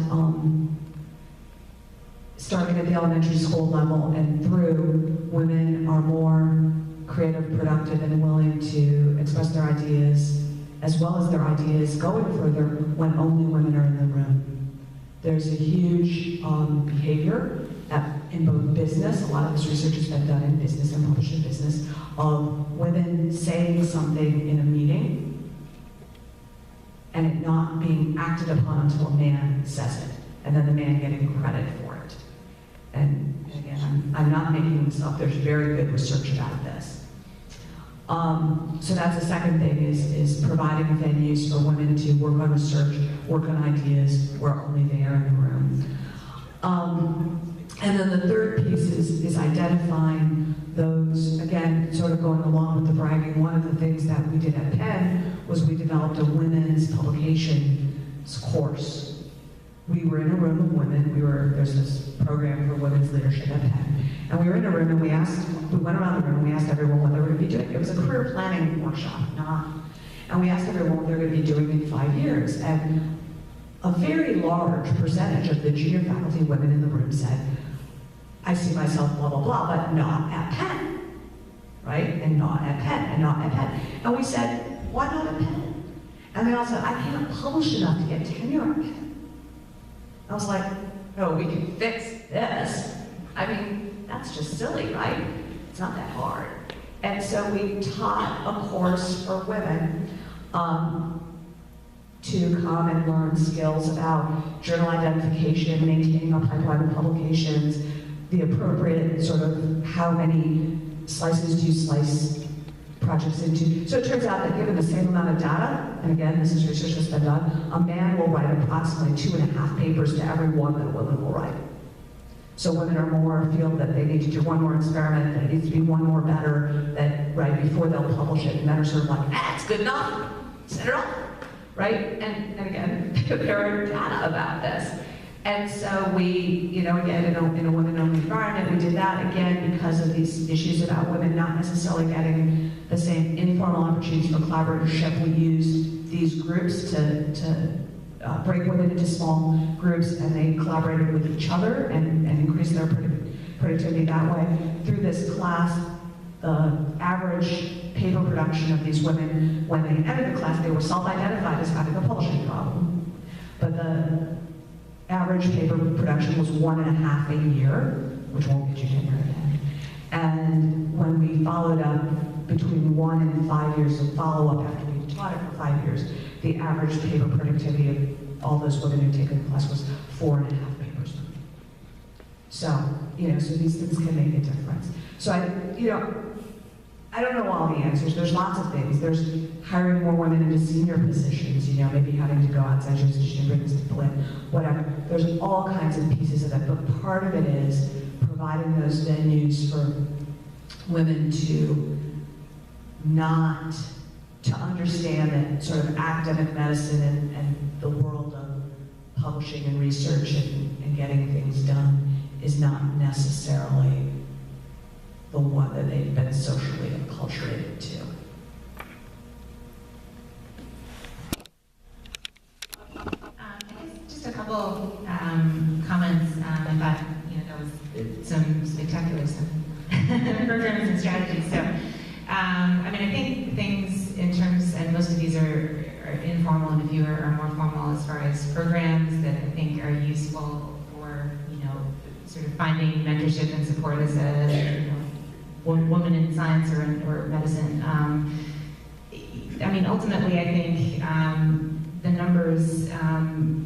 starting at the elementary school level and through, women are more creative, productive, and willing to express their ideas, as well as their ideas going further when only women are in the room. There's a huge behavior in both business, a lot of this research has been done in business and published in business, of women saying something in a meeting and it not being acted upon until a man says it, and then the man getting credit for it. And again, I'm not making this up, there's very good research about this. So that's the second thing, is providing venues for women to work on research, work on ideas, where only they are in the room. And then the third piece is identifying those, again, sort of going along with the bragging. One of the things that we did at Penn was we developed a women's publications course. We were in a room of women, there's this program for women's leadership at Penn, and we were in a room and we went around the room and we asked everyone what they were going to be doing. It was a career planning workshop, and we asked everyone what they're going to be doing in 5 years, and a very large percentage of the junior faculty women in the room said, I see myself blah, blah, blah, but not at Penn, right? And not at Penn, and not at Penn. And we said, why not at Penn? And they all said, I can't publish enough to get tenure at Penn. I was like, no, we can fix this. I mean, that's just silly, right? It's not that hard. And so we taught a course for women to come and learn skills about journal identification, maintaining a pipeline of publications, the appropriate sort of how many slices do you slice projects into. So it turns out that given the same amount of data, and again, this is research that's been done, a man will write approximately 2.5 papers to every one that a woman will write. So women are more feel that they need to do one more experiment, that it needs to be one more better, that right before they'll publish it, and men are sort of like, it's good enough, set it up, right? And again, there are data about this. And so we, again, in a women-only environment, we did that again because of these issues about women not necessarily getting the same informal opportunities for collaboratorship. We used these groups to break women into small groups, and they collaborated with each other and increased their productivity that way. Through this class, the average paper production of these women, when they entered the class, they were self-identified as having a publishing problem. But the average paper production was 1.5 a year, which won't get you tenure again. And when we followed up between 1 and 5 years of follow-up after we taught it for 5 years, the average paper productivity of all those women who taken the class was 4.5 papers. So, so these things can make a difference. So I don't know all the answers. There's lots of things. There's hiring more women into senior positions, maybe having to go outside jurisdiction and bring these people in, whatever. There's all kinds of pieces of it, but part of it is providing those venues for women to understand that sort of academic medicine and the world of publishing and research and getting things done is not necessarily the one that they've been socially acculturated to. Just a couple comments. I thought, that was some spectacular stuff. Programs and strategies. So, I think things in terms, and most of these are informal, and a few are more formal as far as programs that I think are useful for, sort of finding mentorship and support as a, woman in science or medicine. Ultimately, I think the numbers,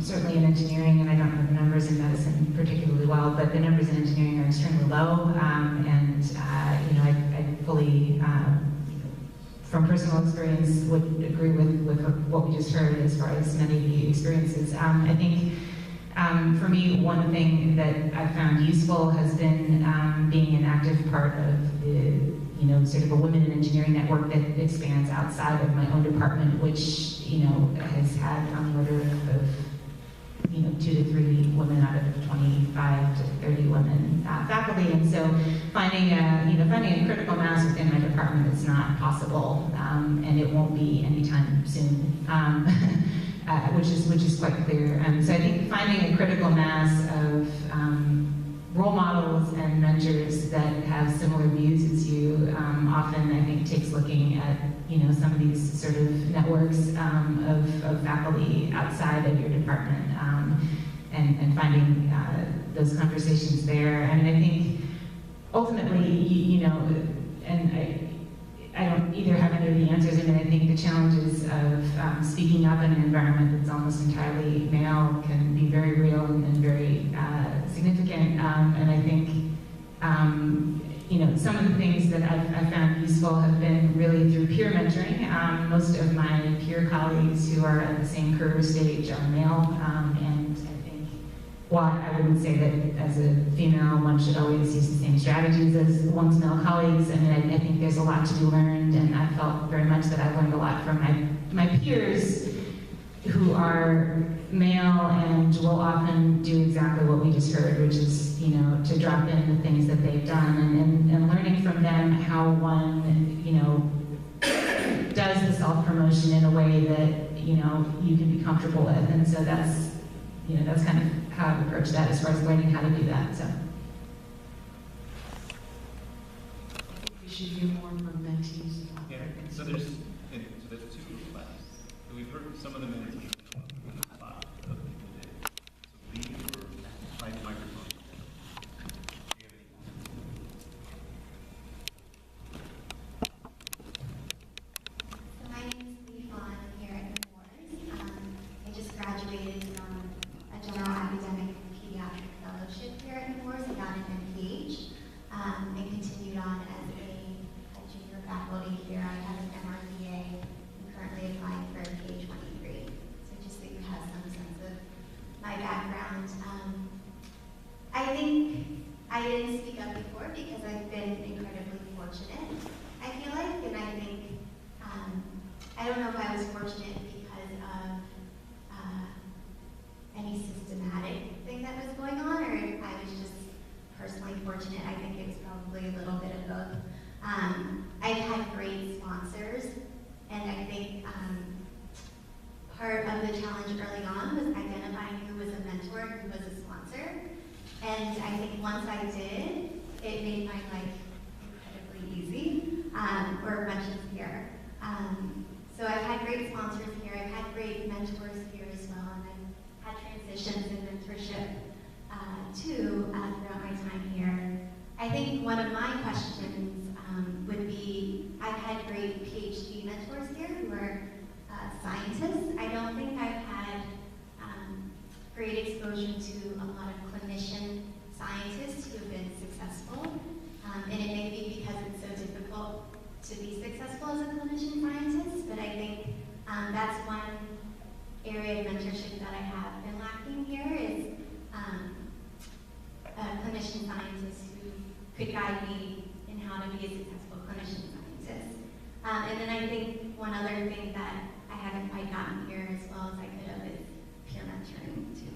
certainly in engineering, and I don't know the numbers in medicine particularly well, but the numbers in engineering are extremely low, I fully, from personal experience, would agree with what we just heard as far as many of the experiences. I think for me, one thing that I've found useful has been being an active part of the, sort of a women in engineering network that expands outside of my own department, which, has had on the order of 2 to 3 women out of 25 to 30 women faculty, and so finding a critical mass within my department is not possible, and it won't be anytime soon, which is quite clear. And so I think finding a critical mass of role models and mentors that have similar views as you often, I think, takes looking at some of these sort of networks of faculty outside of your department, and finding those conversations there. I think ultimately, and I don't either have any of the answers. I think the challenges of speaking up in an environment that's almost entirely male can be very real and very significant. And I think some of the things that I've found useful have been really through peer mentoring. Most of my peer colleagues who are at the same career stage are male, and I think, while I wouldn't say that as a female one should always use the same strategies as one's male colleagues. I think there's a lot to be learned, and I felt very much that I learned a lot from my peers who are male and will often do exactly what we just heard, which is, to drop in the things that they've done, and learning from them how one, does the self-promotion in a way that, you can be comfortable with. And so that's kind of how I've approached that as far as learning how to do that, so. We should hear more from mentees. Yeah, so there's 2 classes. So we've heard some of the mentees a lot of people did. So Lee or microphone. Do you have any So my name is Lee Fawn. I'm here at the Moores. I just graduated from a general academic pediatric fellowship here at the Moores. I got an MPH and continued on as a junior faculty here. I have an MRBA and currently applying for a K-23. So just so you have some sense of my background. I think I didn't speak up before because I've been incredibly fortunate, I feel like, and I think, I don't know if I was fortunate because of any systematic thing that was going on, or if I was just personally fortunate. I think it's probably a little bit of both. I've had great sponsors, and I think part of the challenge early on was identifying who was a mentor and who was a sponsor. And I think once I did, it made my life incredibly easy, or much easier. So I've had great sponsors here, I've had great mentors here as well, and I've had transitions in mentorship too throughout my time here. I think one of my questions would be, I've had great PhD mentors here who are scientists. I don't think I've had great exposure to a lot of clinician scientists who have been successful. And it may be because it's so difficult to be successful as a clinician scientist, but I think that's one area of mentorship that I have been lacking here is clinician scientists who could guide me in how to be a successful clinician scientist. And then I think one other thing that I haven't quite gotten here as well as I could have is peer mentoring too.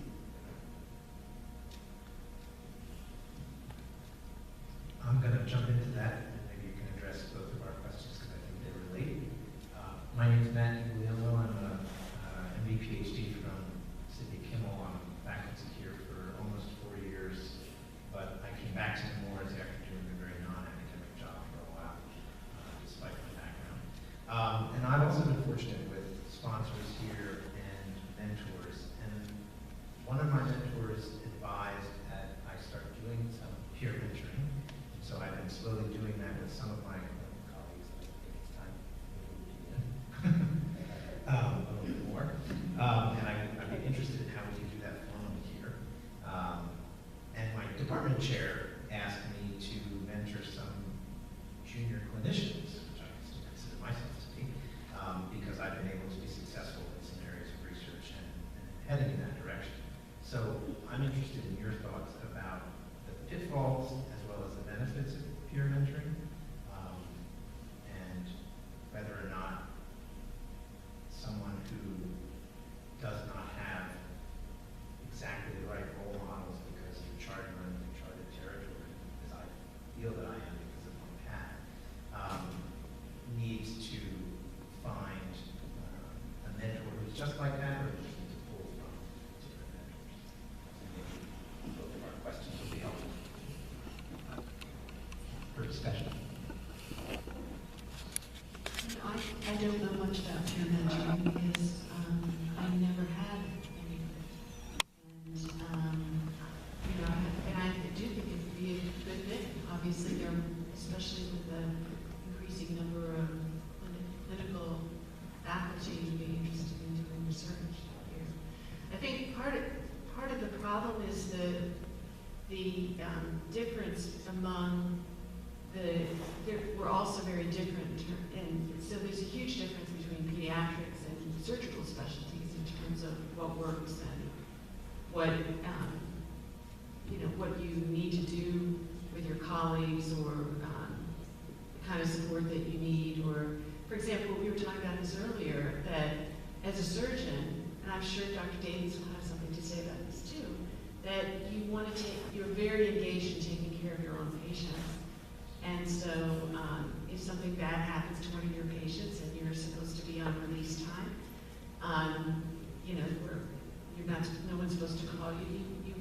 I'm going to jump into that, and maybe you can address both of our questions because I think they relate. My name is Matt Guglielmo. I'm a MD PhD from Sidney Kimmel. I'm faculty here for almost 4 years, but I came back to Nemours after doing a very non-academic job for a while, despite my background. And I've also been fortunate with sponsors here and mentors. And one of my mentors advised that I start doing some peer mentoring. So I've been slowly doing that with some of my colleagues. I think it's time to a little bit more. And I'd be interested in how we can do that formally here. And my department chair asked me to mentor some junior clinicians, which I still consider myself to be, because I've been able to be successful in some areas of research and heading in that direction. So I'm interested in your thoughts about the pitfalls as well as the benefits of peer mentoring, and whether or not someone who does not have exactly the right role models because you're charting on uncharted territory, as I feel that I am because of my path, needs to find a mentor who's just like that, or just needs to pull from different mentors. Maybe both of our questions will be helpful for discussion. I don't know much about peer mentoring because I never had any. And, you know, and I do think it would be a good thing. Obviously, there, especially with the increasing number of clinical faculty who be interested in doing research here. I think part of the problem is the difference among we're also very different, and so there's a huge difference between pediatrics and surgical specialties in terms of what works and what what you need to do with your colleagues, or the kind of support that you need. Or, for example, we were talking about this earlier, that as a surgeon, and I'm sure Dr. Davies will have something to say about this too, that you're very engaged in taking care of your own patients. And so if something bad happens to one of your patients and you're supposed to be on release time, no one's supposed to call you. You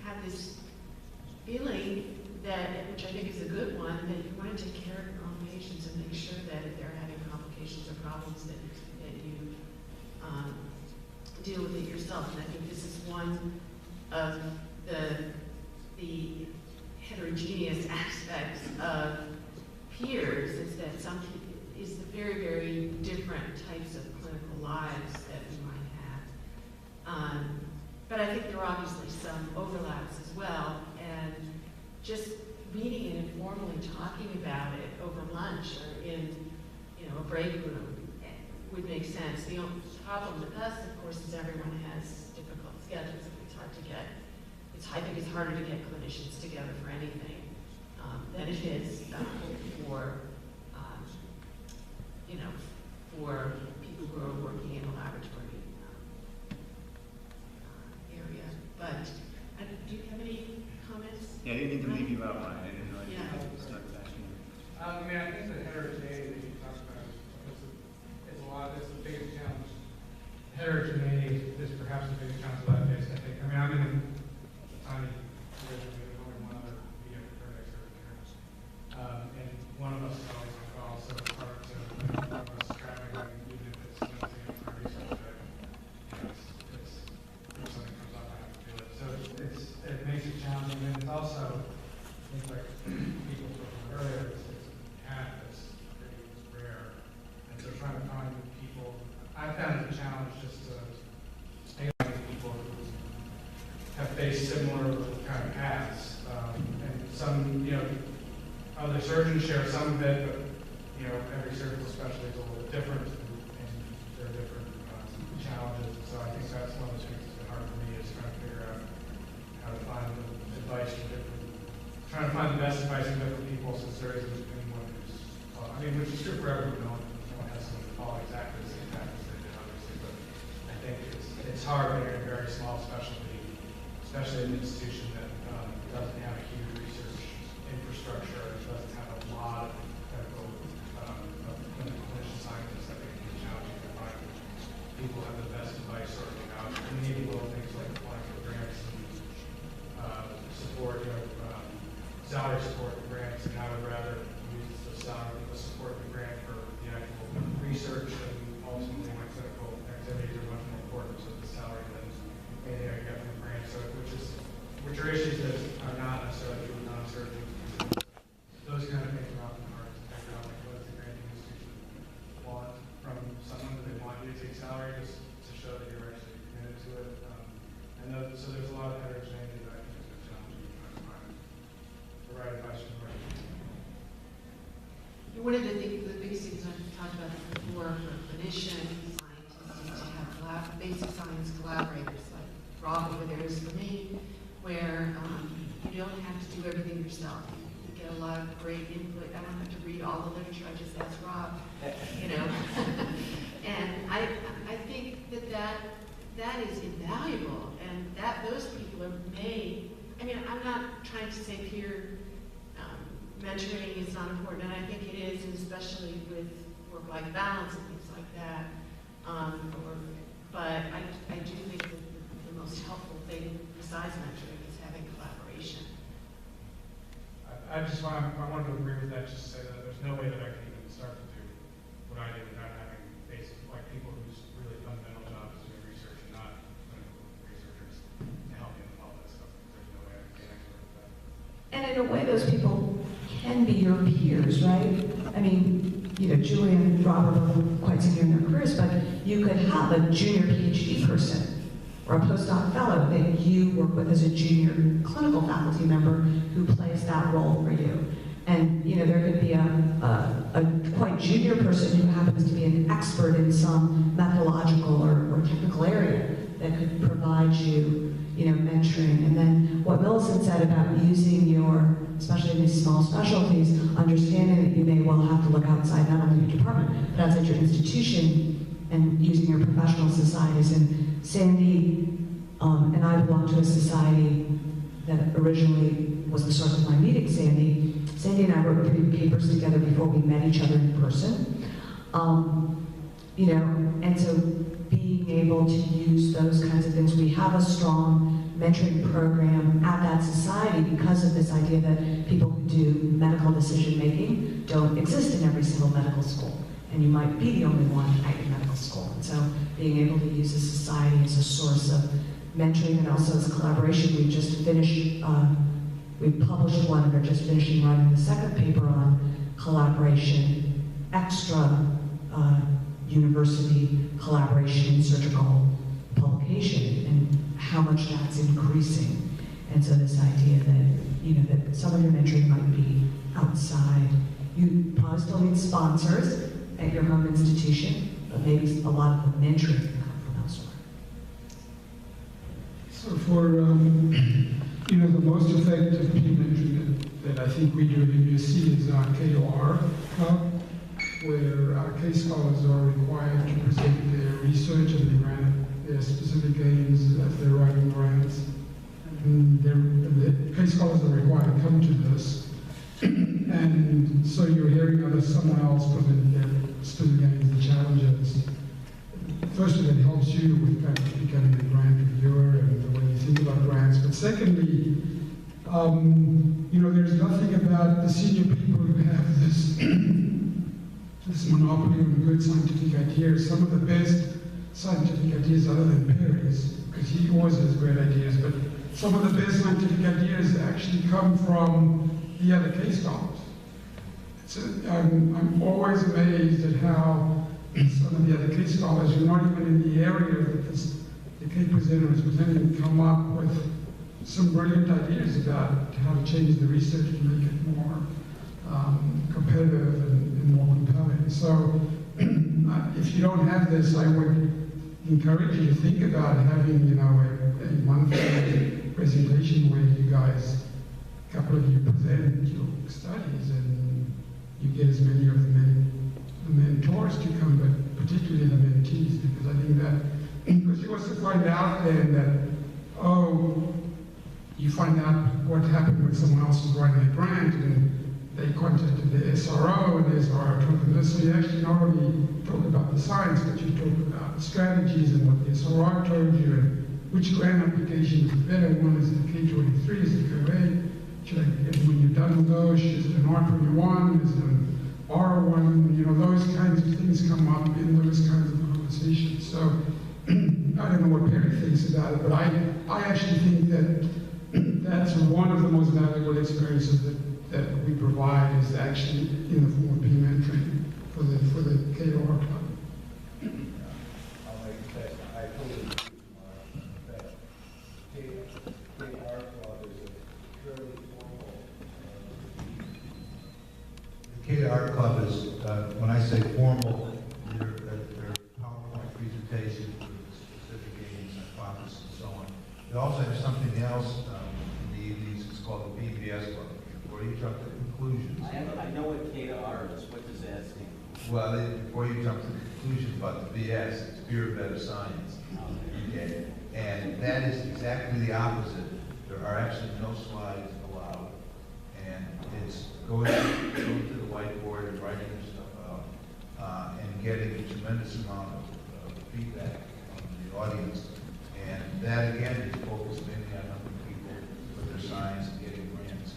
have this feeling that, which I think is a good one, that you want to take care of your own patients and make sure that if they're having complications or problems that you deal with it yourself. And I think this is one of the heterogeneous aspects of peers, is that is the very, very different types of clinical lives that we might have. But I think there are obviously some overlaps as well, and just meeting and informally talking about it over lunch or in a break room would make sense. The only problem with us, of course, is everyone has difficult schedules, and it's hard to get. I think it's harder to get clinicians together for anything than it is for people who are working in a laboratory area. But do you have any comments? Yeah, I didn't mean to leave you out, Ryan. I didn't know you start asking. I mean, I think the heterogeneity that you talked about is the biggest challenge. Heterogeneity is perhaps the biggest challenge that I face, I think. I mean, I'm in a tiny division, we have only one other pediatric expert here. And one of us is always on call, so it's hard to, one of us traveling, even if it's something for research, if something comes up, I have to do it. So it makes it challenging, and it's also, things like people talking earlier, it's a path that's pretty rare. And so trying to find people, I found it a challenge just to find people who have faced similar kind of paths. And some, other surgeons share some of it, but, every surgical specialty is a little bit different, and there are different challenges. So I think that's one of the things that's been hard for me, is trying to figure out how to find advice from different trying to find the best advice to give for people, since there isn't anyone who's, I mean, which is true for everyone, no one has someone to follow exactly the same path as they did, obviously, but I think it's hard when you're in a very small specialty, especially an institution that doesn't have a huge research infrastructure, doesn't have a lot of clinical clinician scientists. I think it can be challenging to find people who have the best advice sorting out, and maybe little things like applying for grants and support, salary support for grants, and I would rather use the salary, the support the grant for the actual research, and ultimately my clinical activities are much more important to the salary than anything I get from grants. So, which are issues that are not necessarily true non-surgeons. Those kind of things are often hard to figure out, like what does the granting institution want from someone? Do they want you to take salary just to show that you're actually committed to it? So there's a lot of heterogeneity that I think is challenging to find the right advice from the right people. One of the biggest things I've talked about before for clinicians, scientists, is to have basic science collaborators, like Rob over there is for me, where you don't have to do everything yourself. You get a lot of great input. I don't have to read all the literature. I just ask Rob, And I think that is invaluable, and that those people are made. I mean, I'm not trying to say peer mentoring is not important, and I think it is, and especially with work-life balance and things like that. But I do think that the most helpful thing besides mentoring is having collaboration. I wanted to agree with that, just to say that there's no way that I can even start to do what I do without having basic, like people whose really fundamental job is doing research and not clinical researchers to help me with all that stuff. There's no way I can get expert with that. And in a way, those people can be your peers, right? I mean, Julie and Robert are quite senior in their careers, but you could have a junior PhD person or a postdoc fellow that you work with as a junior clinical faculty member who plays that role for you. And there could be a quite junior person who happens to be an expert in some methodological or technical area that could provide you, mentoring. And then what Millicent said about using your, especially in these small specialties, understanding that you may well have to look outside not only your department, but outside your institution, and using your professional societies. And Sandy and I belong to a society that originally was the source of my meeting Sandy. Sandy and I wrote 3 papers together before we met each other in person. And so being able to use those kinds of things. We have a strong mentoring program at that society because of this idea that people who do medical decision making don't exist in every single medical school. And you might be the only one at your medical school. And so being able to use a society as a source of mentoring and also as a collaboration. We just finished, we published one and are just finishing writing the second paper on collaboration, extra university collaboration in surgical publication, and how much that's increasing. And so this idea that, that some of your mentoring might be outside. You probably still need sponsors at your home institution, but maybe a lot of the mentoring can come from elsewhere. So for, the most effective peer mentoring that I think we do at USC is our KOR club, where our case scholars are required to present their research and they grant their specific aims as they're writing grants. And the case scholars are required to come to this. And so you're hearing someone else present their specific aims and challenges. First of all, it helps you with kind of becoming a grant reviewer and the way you think about grants. But secondly, there's nothing about the senior people who have this this monopoly on good scientific ideas. Some of the best scientific ideas, other than Perry's, because he always has great ideas, but some of the best scientific ideas actually come from the other case scholars. I'm always amazed at how some of the other case scholars who are not even in the area that the case presenter is presenting come up with some brilliant ideas about how to change the research to make it more competitive and more compelling. So if you don't have this, I would encourage you to think about having, a monthly presentation where you guys a couple of you present your studies and you get as many of the mentors to come, but particularly the mentees, because I think that, because you also find out then that, oh, you find out what happened when someone else was writing a grant and they contacted the SRO and the SRO told them this. So you actually not only talk about the science, but you talk about the strategies and what the SRO told you and which grant application is better. One is the K23, is the KOA. When you're done with those, is it an R21, is it an R1? You know, those kinds of things come up in those kinds of conversations. So I don't know what Perry thinks about it, but I actually think that that's one of the most valuable experiences that we provide is actually in the form of peer mentoring for the KOR club. I'll make a test. I totally agree with Mark that KR Club is a fairly formal. The KR Club is, when I say formal, they're PowerPoint presentations with specific aims, hypotheses, and so on. They also have something else in the evenings. It's called the BBS Club, where you jump to conclusions. I know what K to R is. What does that stand for? Well, before you jump to the conclusions about the BS, it's Beer Better Science. Okay. And that is exactly the opposite. There are actually no slides allowed. And it's going to the whiteboard and writing your stuff out and getting a tremendous amount of feedback from the audience. And that, again, is focused mainly on helping people with their science and getting grants.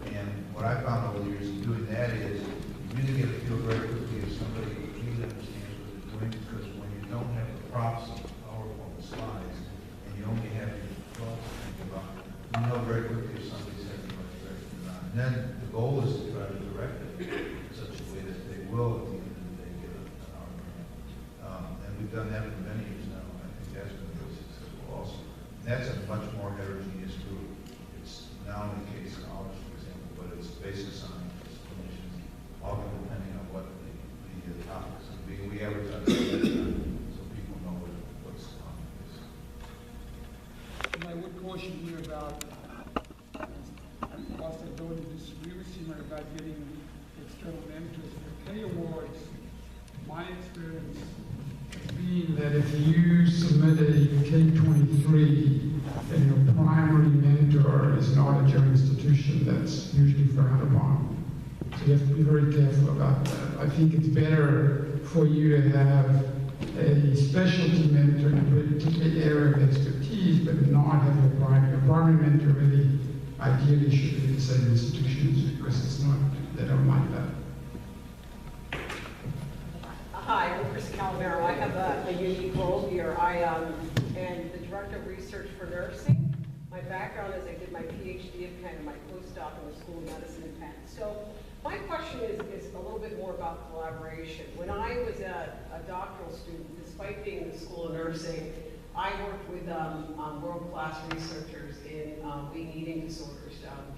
And what I found over the years of doing that is you really get a feel very quickly if somebody really understands what they're doing, because when you don't have the props of PowerPoint slides and you only have your thoughts to think about, you know very quickly if somebody's having much direction or not. And then the goal is to try to direct it in such a way that they will, at the end of the day, get an hour grant. And we've done that for many years now, and I think that's been really successful also. And that's a much more heterogeneous group. It's not only case knowledge, for example, but it's basic science, clinicians, all depending on what the topics are being. We advertise so people know what's on this. And I would caution you about, whilst I don't disagree with you about getting external mentors for K awards, my experience has been that if you submit a K23 and your primary mentor is not at your institution, that's usually frowned upon. So you have to be very careful about that. I think it's better for you to have a specialty mentor in a particular area of expertise, but not have your primary. Your primary mentor really ideally should be in the same institutions, because it's not, they don't like that. Hi, I'm Chris Calavero. I have a unique role here. I am the Director of Research for Nursing. My background is I did my PhD at Penn and my postdoc in the School of Medicine at Penn. So my question is a little bit more about collaboration. When I was a doctoral student, despite being in the School of Nursing, I worked with world-class researchers in weak eating disorders.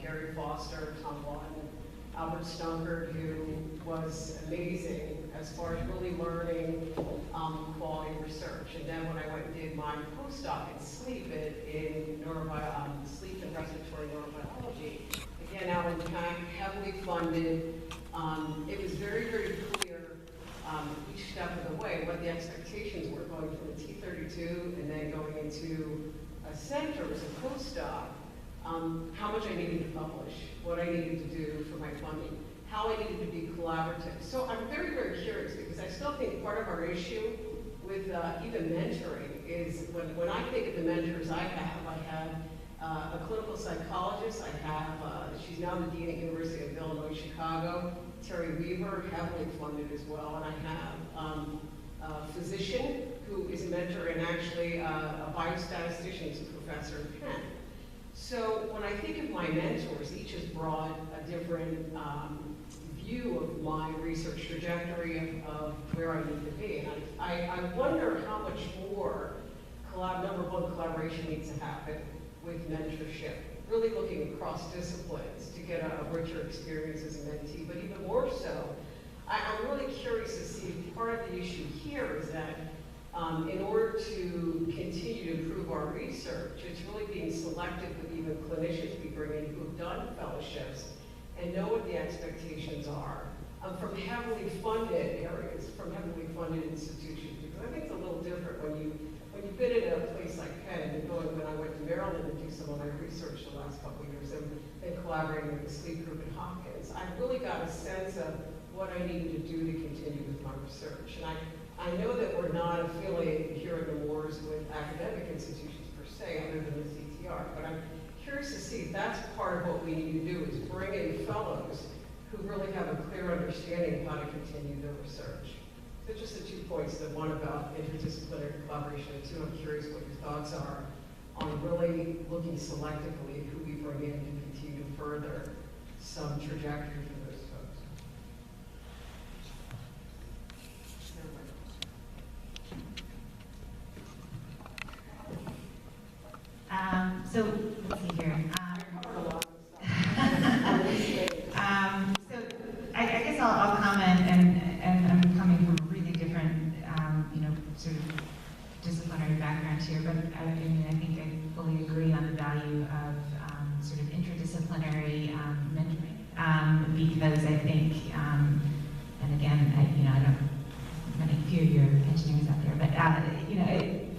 Gary Foster, Tom Lawton, Albert Stunkard, who was amazing as far as really learning quality research. And then when I went and did my postdoc in sleep in sleep and respiratory neurobiology, again out in Penn, heavily funded. It was very, very clear each step of the way what the expectations were going from a T32 and then going into a center as a postdoc. How much I needed to publish, what I needed to do for my funding, how I needed to be collaborative. So I'm very, very curious because I still think part of our issue with even mentoring is when I think of the mentors I have a clinical psychologist, I have, she's now the Dean at University of Illinois, Chicago, Terry Weaver, heavily funded as well, and I have a physician who is a mentor and actually a biostatistician, who's a professor at Penn. So when I think of my mentors, each has brought a different view of my research trajectory of where I need to be. And I wonder how much more number one, collaboration needs to happen with mentorship, really looking across disciplines to get a richer experience as a mentee. But even more so, I'm really curious to see if part of the issue here is that In order to continue to improve our research, it's really being selective with even clinicians we bring in who've done fellowships and know what the expectations are from heavily funded areas, from heavily funded institutions. Because I think it's a little different when you've been in a place like Penn, and going when I went to Maryland to do some of my research the last couple of years and collaborating with the sleep group at Hopkins, I really got a sense of what I needed to do to continue with my research. And I know that we're not affiliated here in the wars with academic institutions per se, other than the CTR, but I'm curious to see if that's part of what we need to do, is bring in fellows who really have a clear understanding of how to continue their research. So just the 2 points, the one about interdisciplinary collaboration, and two, I'm curious what your thoughts are on really looking selectively at who we bring in to continue to further some trajectory for those folks. So let's see here. So I guess I'll comment, and I'm coming from a really different, sort of disciplinary background here, but I mean, I think I fully agree on the value of sort of interdisciplinary mentoring, because I think, and again, I don't many few of your engineers out there, but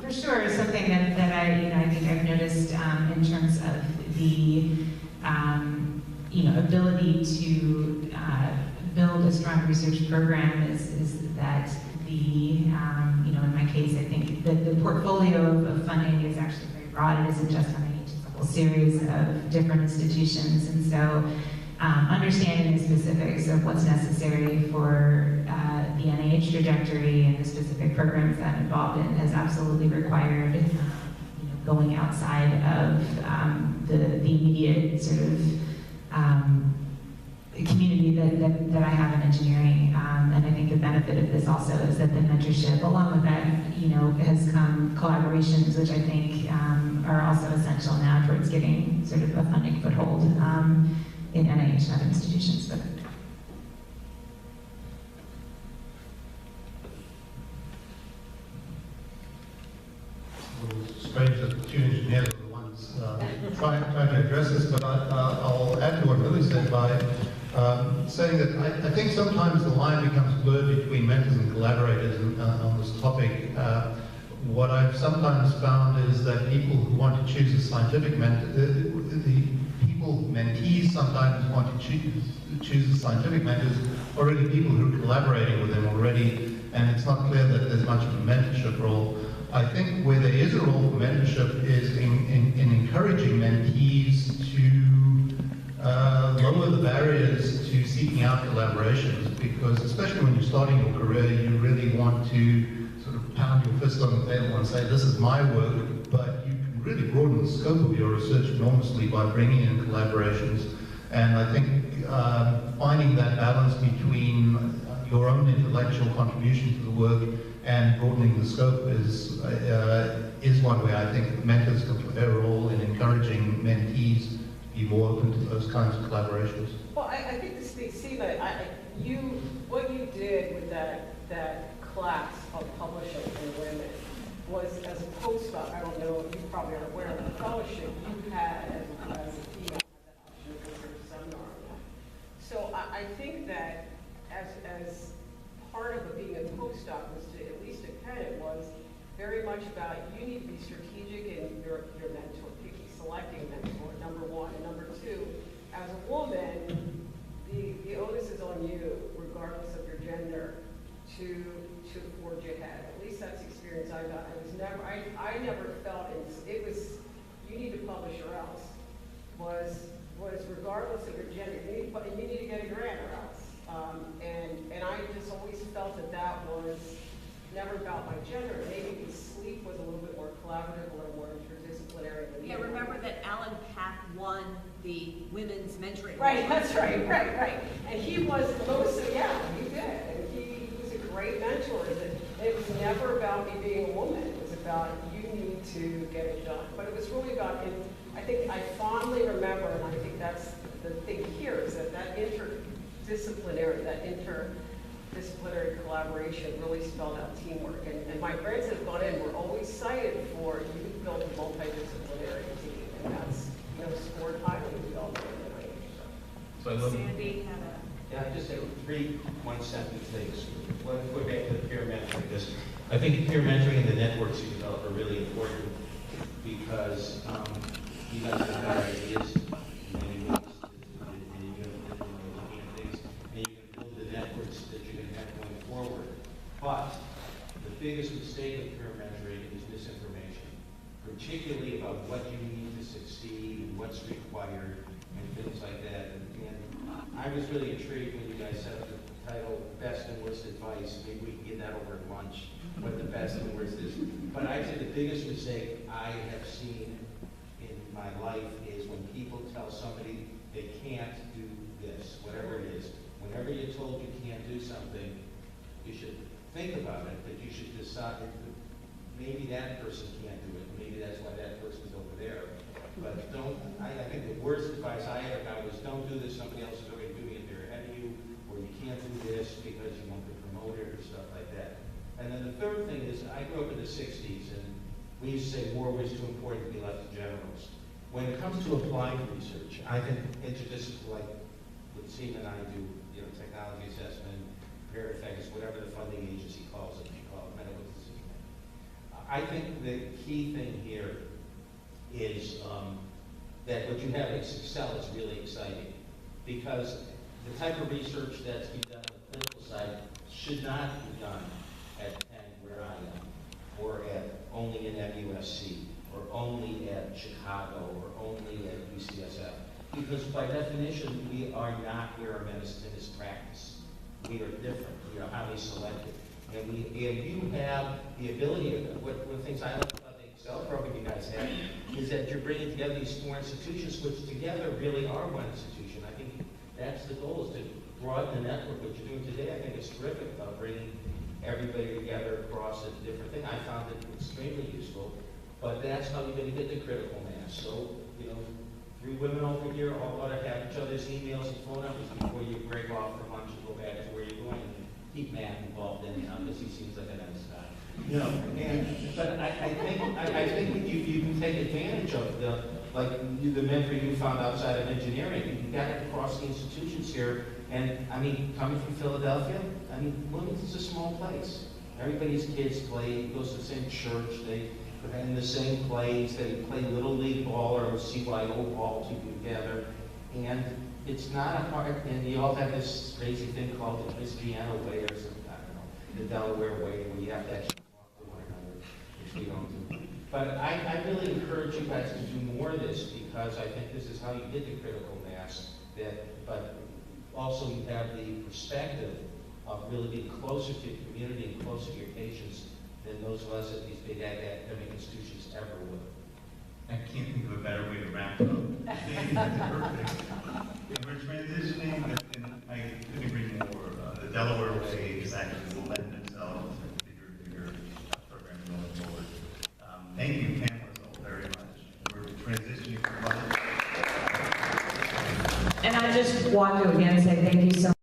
for sure, something that I think I've noticed in terms of the ability to build a strong research program is that in my case, I think that the portfolio of funding is actually very broad. It isn't just NIH, it's a whole series of different institutions, and so understanding the specifics of what's necessary for the NIH trajectory and the specific programs that I'm involved in has absolutely required going outside of the immediate sort of community that I have in engineering. And I think the benefit of this also is that the mentorship, along with that, has come collaborations, which I think are also essential now towards getting sort of a funding foothold in NIH and other institutions. But strange that the two engineers are the ones trying to address this, but I'll add to what Lily said by saying that I think sometimes the line becomes blurred between mentors and collaborators on this topic. What I've sometimes found is that people who want to choose a scientific mentor, mentees sometimes want to choose the scientific mentors, are really people who are collaborating with them already, and it's not clear that there's much of a mentorship role. I think where there is a role for mentorship is in encouraging mentees to lower the barriers to seeking out collaborations, because especially when you're starting your career, you really want to sort of pound your fist on the table and say, this is my work, but you can really broaden the scope of your research enormously by bringing in collaborations. And I think finding that balance between your own intellectual contribution to the work and broadening the scope is one way I think mentors can play a role in encouraging mentees to be more open to those kinds of collaborations. Well, I think this speaks, Seema, what you did with that class of publishing in women was, as a postdoc, I don't know if you probably are aware of the fellowship you had as a female, that option to go to a seminar on that. So I think that as part of being a postdoc was to, at least at Penn, it was very much about you need to be strategic in your mentor, selecting a mentor, number one. And number two, as a woman, the onus is on you, regardless of your gender, to forge ahead. At least that's the experience I got. I never felt it was you need to publish or else. Was regardless of your gender, you need to get a grant or else. And I just always felt that was never about my gender. Maybe sleep was a little bit more collaborative, a little more interdisciplinary. Yeah, remember that Alan Pack won the women's mentoring. Right, that's right. And he was he did. And he was a great mentor. It was never about me being a woman. It was about you need to get it done. But it was really about, I think I fondly remember, and I think that's the thing here, is that interdisciplinary, that disciplinary collaboration really spelled out teamwork. And my friends that have gone in were always cited for, you've built a multidisciplinary team, and that's, scored highly with all of them. So I love Sandy had a. Yeah, I just have 3 one-sentence things. Let's go back to the peer mentoring. I think peer mentoring and the networks you develop are really important because you guys have got ideas in many ways, and you're going to looking at things, and you can build the networks that you're going to have going forward. But the biggest mistake of peer mentoring is misinformation, particularly about what you need to succeed and what's required and things like that. And I was really intrigued when you guys set up the title, Best and Worst Advice. Maybe we can get that over at lunch, what the best and worst is. But I'd say the biggest mistake I have seen in my life is when people tell somebody they can't do this, whatever it is. Whenever you're told you can't do something, you should think about it, but you should decide that maybe that person can't do it. Maybe that's why that person's over there. But I think the worst advice I ever got was don't do this, somebody else is already doing it, they're ahead of you, or you can't do this because you want to promote it or stuff like that. And then the third thing is, I grew up in the 60s, and we used to say war was too important to be left to generals. When it comes to applied research, I think interdisciplinary, like what Seema and I do, technology assessment, comparative things, whatever the funding agency calls it, medical decision. I think the key thing here is that what you have at ACCEL is really exciting, because the type of research that's being done on the clinical side should not be done at Penn, where I am, or at only in MUSC, or only at Chicago, or only at UCSF, because by definition we are not where our medicine is practiced. We are different. We are highly selective, and you have the ability. One of the things I like about the ACCEL program you guys have is that you're bringing together these 4 institutions, which together really are one institution. I think that's the goal, is to broaden the network. What you're doing today, I think it's terrific about bringing everybody together across a different thing. I found it extremely useful, but that's how you're going to get the critical mass. So, 3 women over here all ought to have each other's emails and phone numbers before you break off for lunch and go back to where you're going, and keep Matt involved in it, because he seems like a nice guy. But I think that you can take advantage of the mentor you found outside of engineering. You got it across the institutions here, and coming from Philadelphia, Wilmington's a small place. Everybody's kids goes to the same church, they are in the same plays, they play Little League ball or CYO ball together, and it's not a hard, and you all have this crazy thing called the Christiana way or something, I don't know, the Delaware way, where you have to actually talk to one another, which we don't do. But I really encourage you guys to do more of this, because I think this is how you get the critical mass, but also you have the perspective of really being closer to your community and closer to your patients than those of us at these big academic institutions ever would. I can't think of a better way to wrap it up. Perfect. And we're transitioning, and I couldn't agree more. The Delaware way is actually will lend themselves to bigger programs going forward. Thank you, panelists, all very much. We're transitioning from lunch. And I just want to again say thank you so much.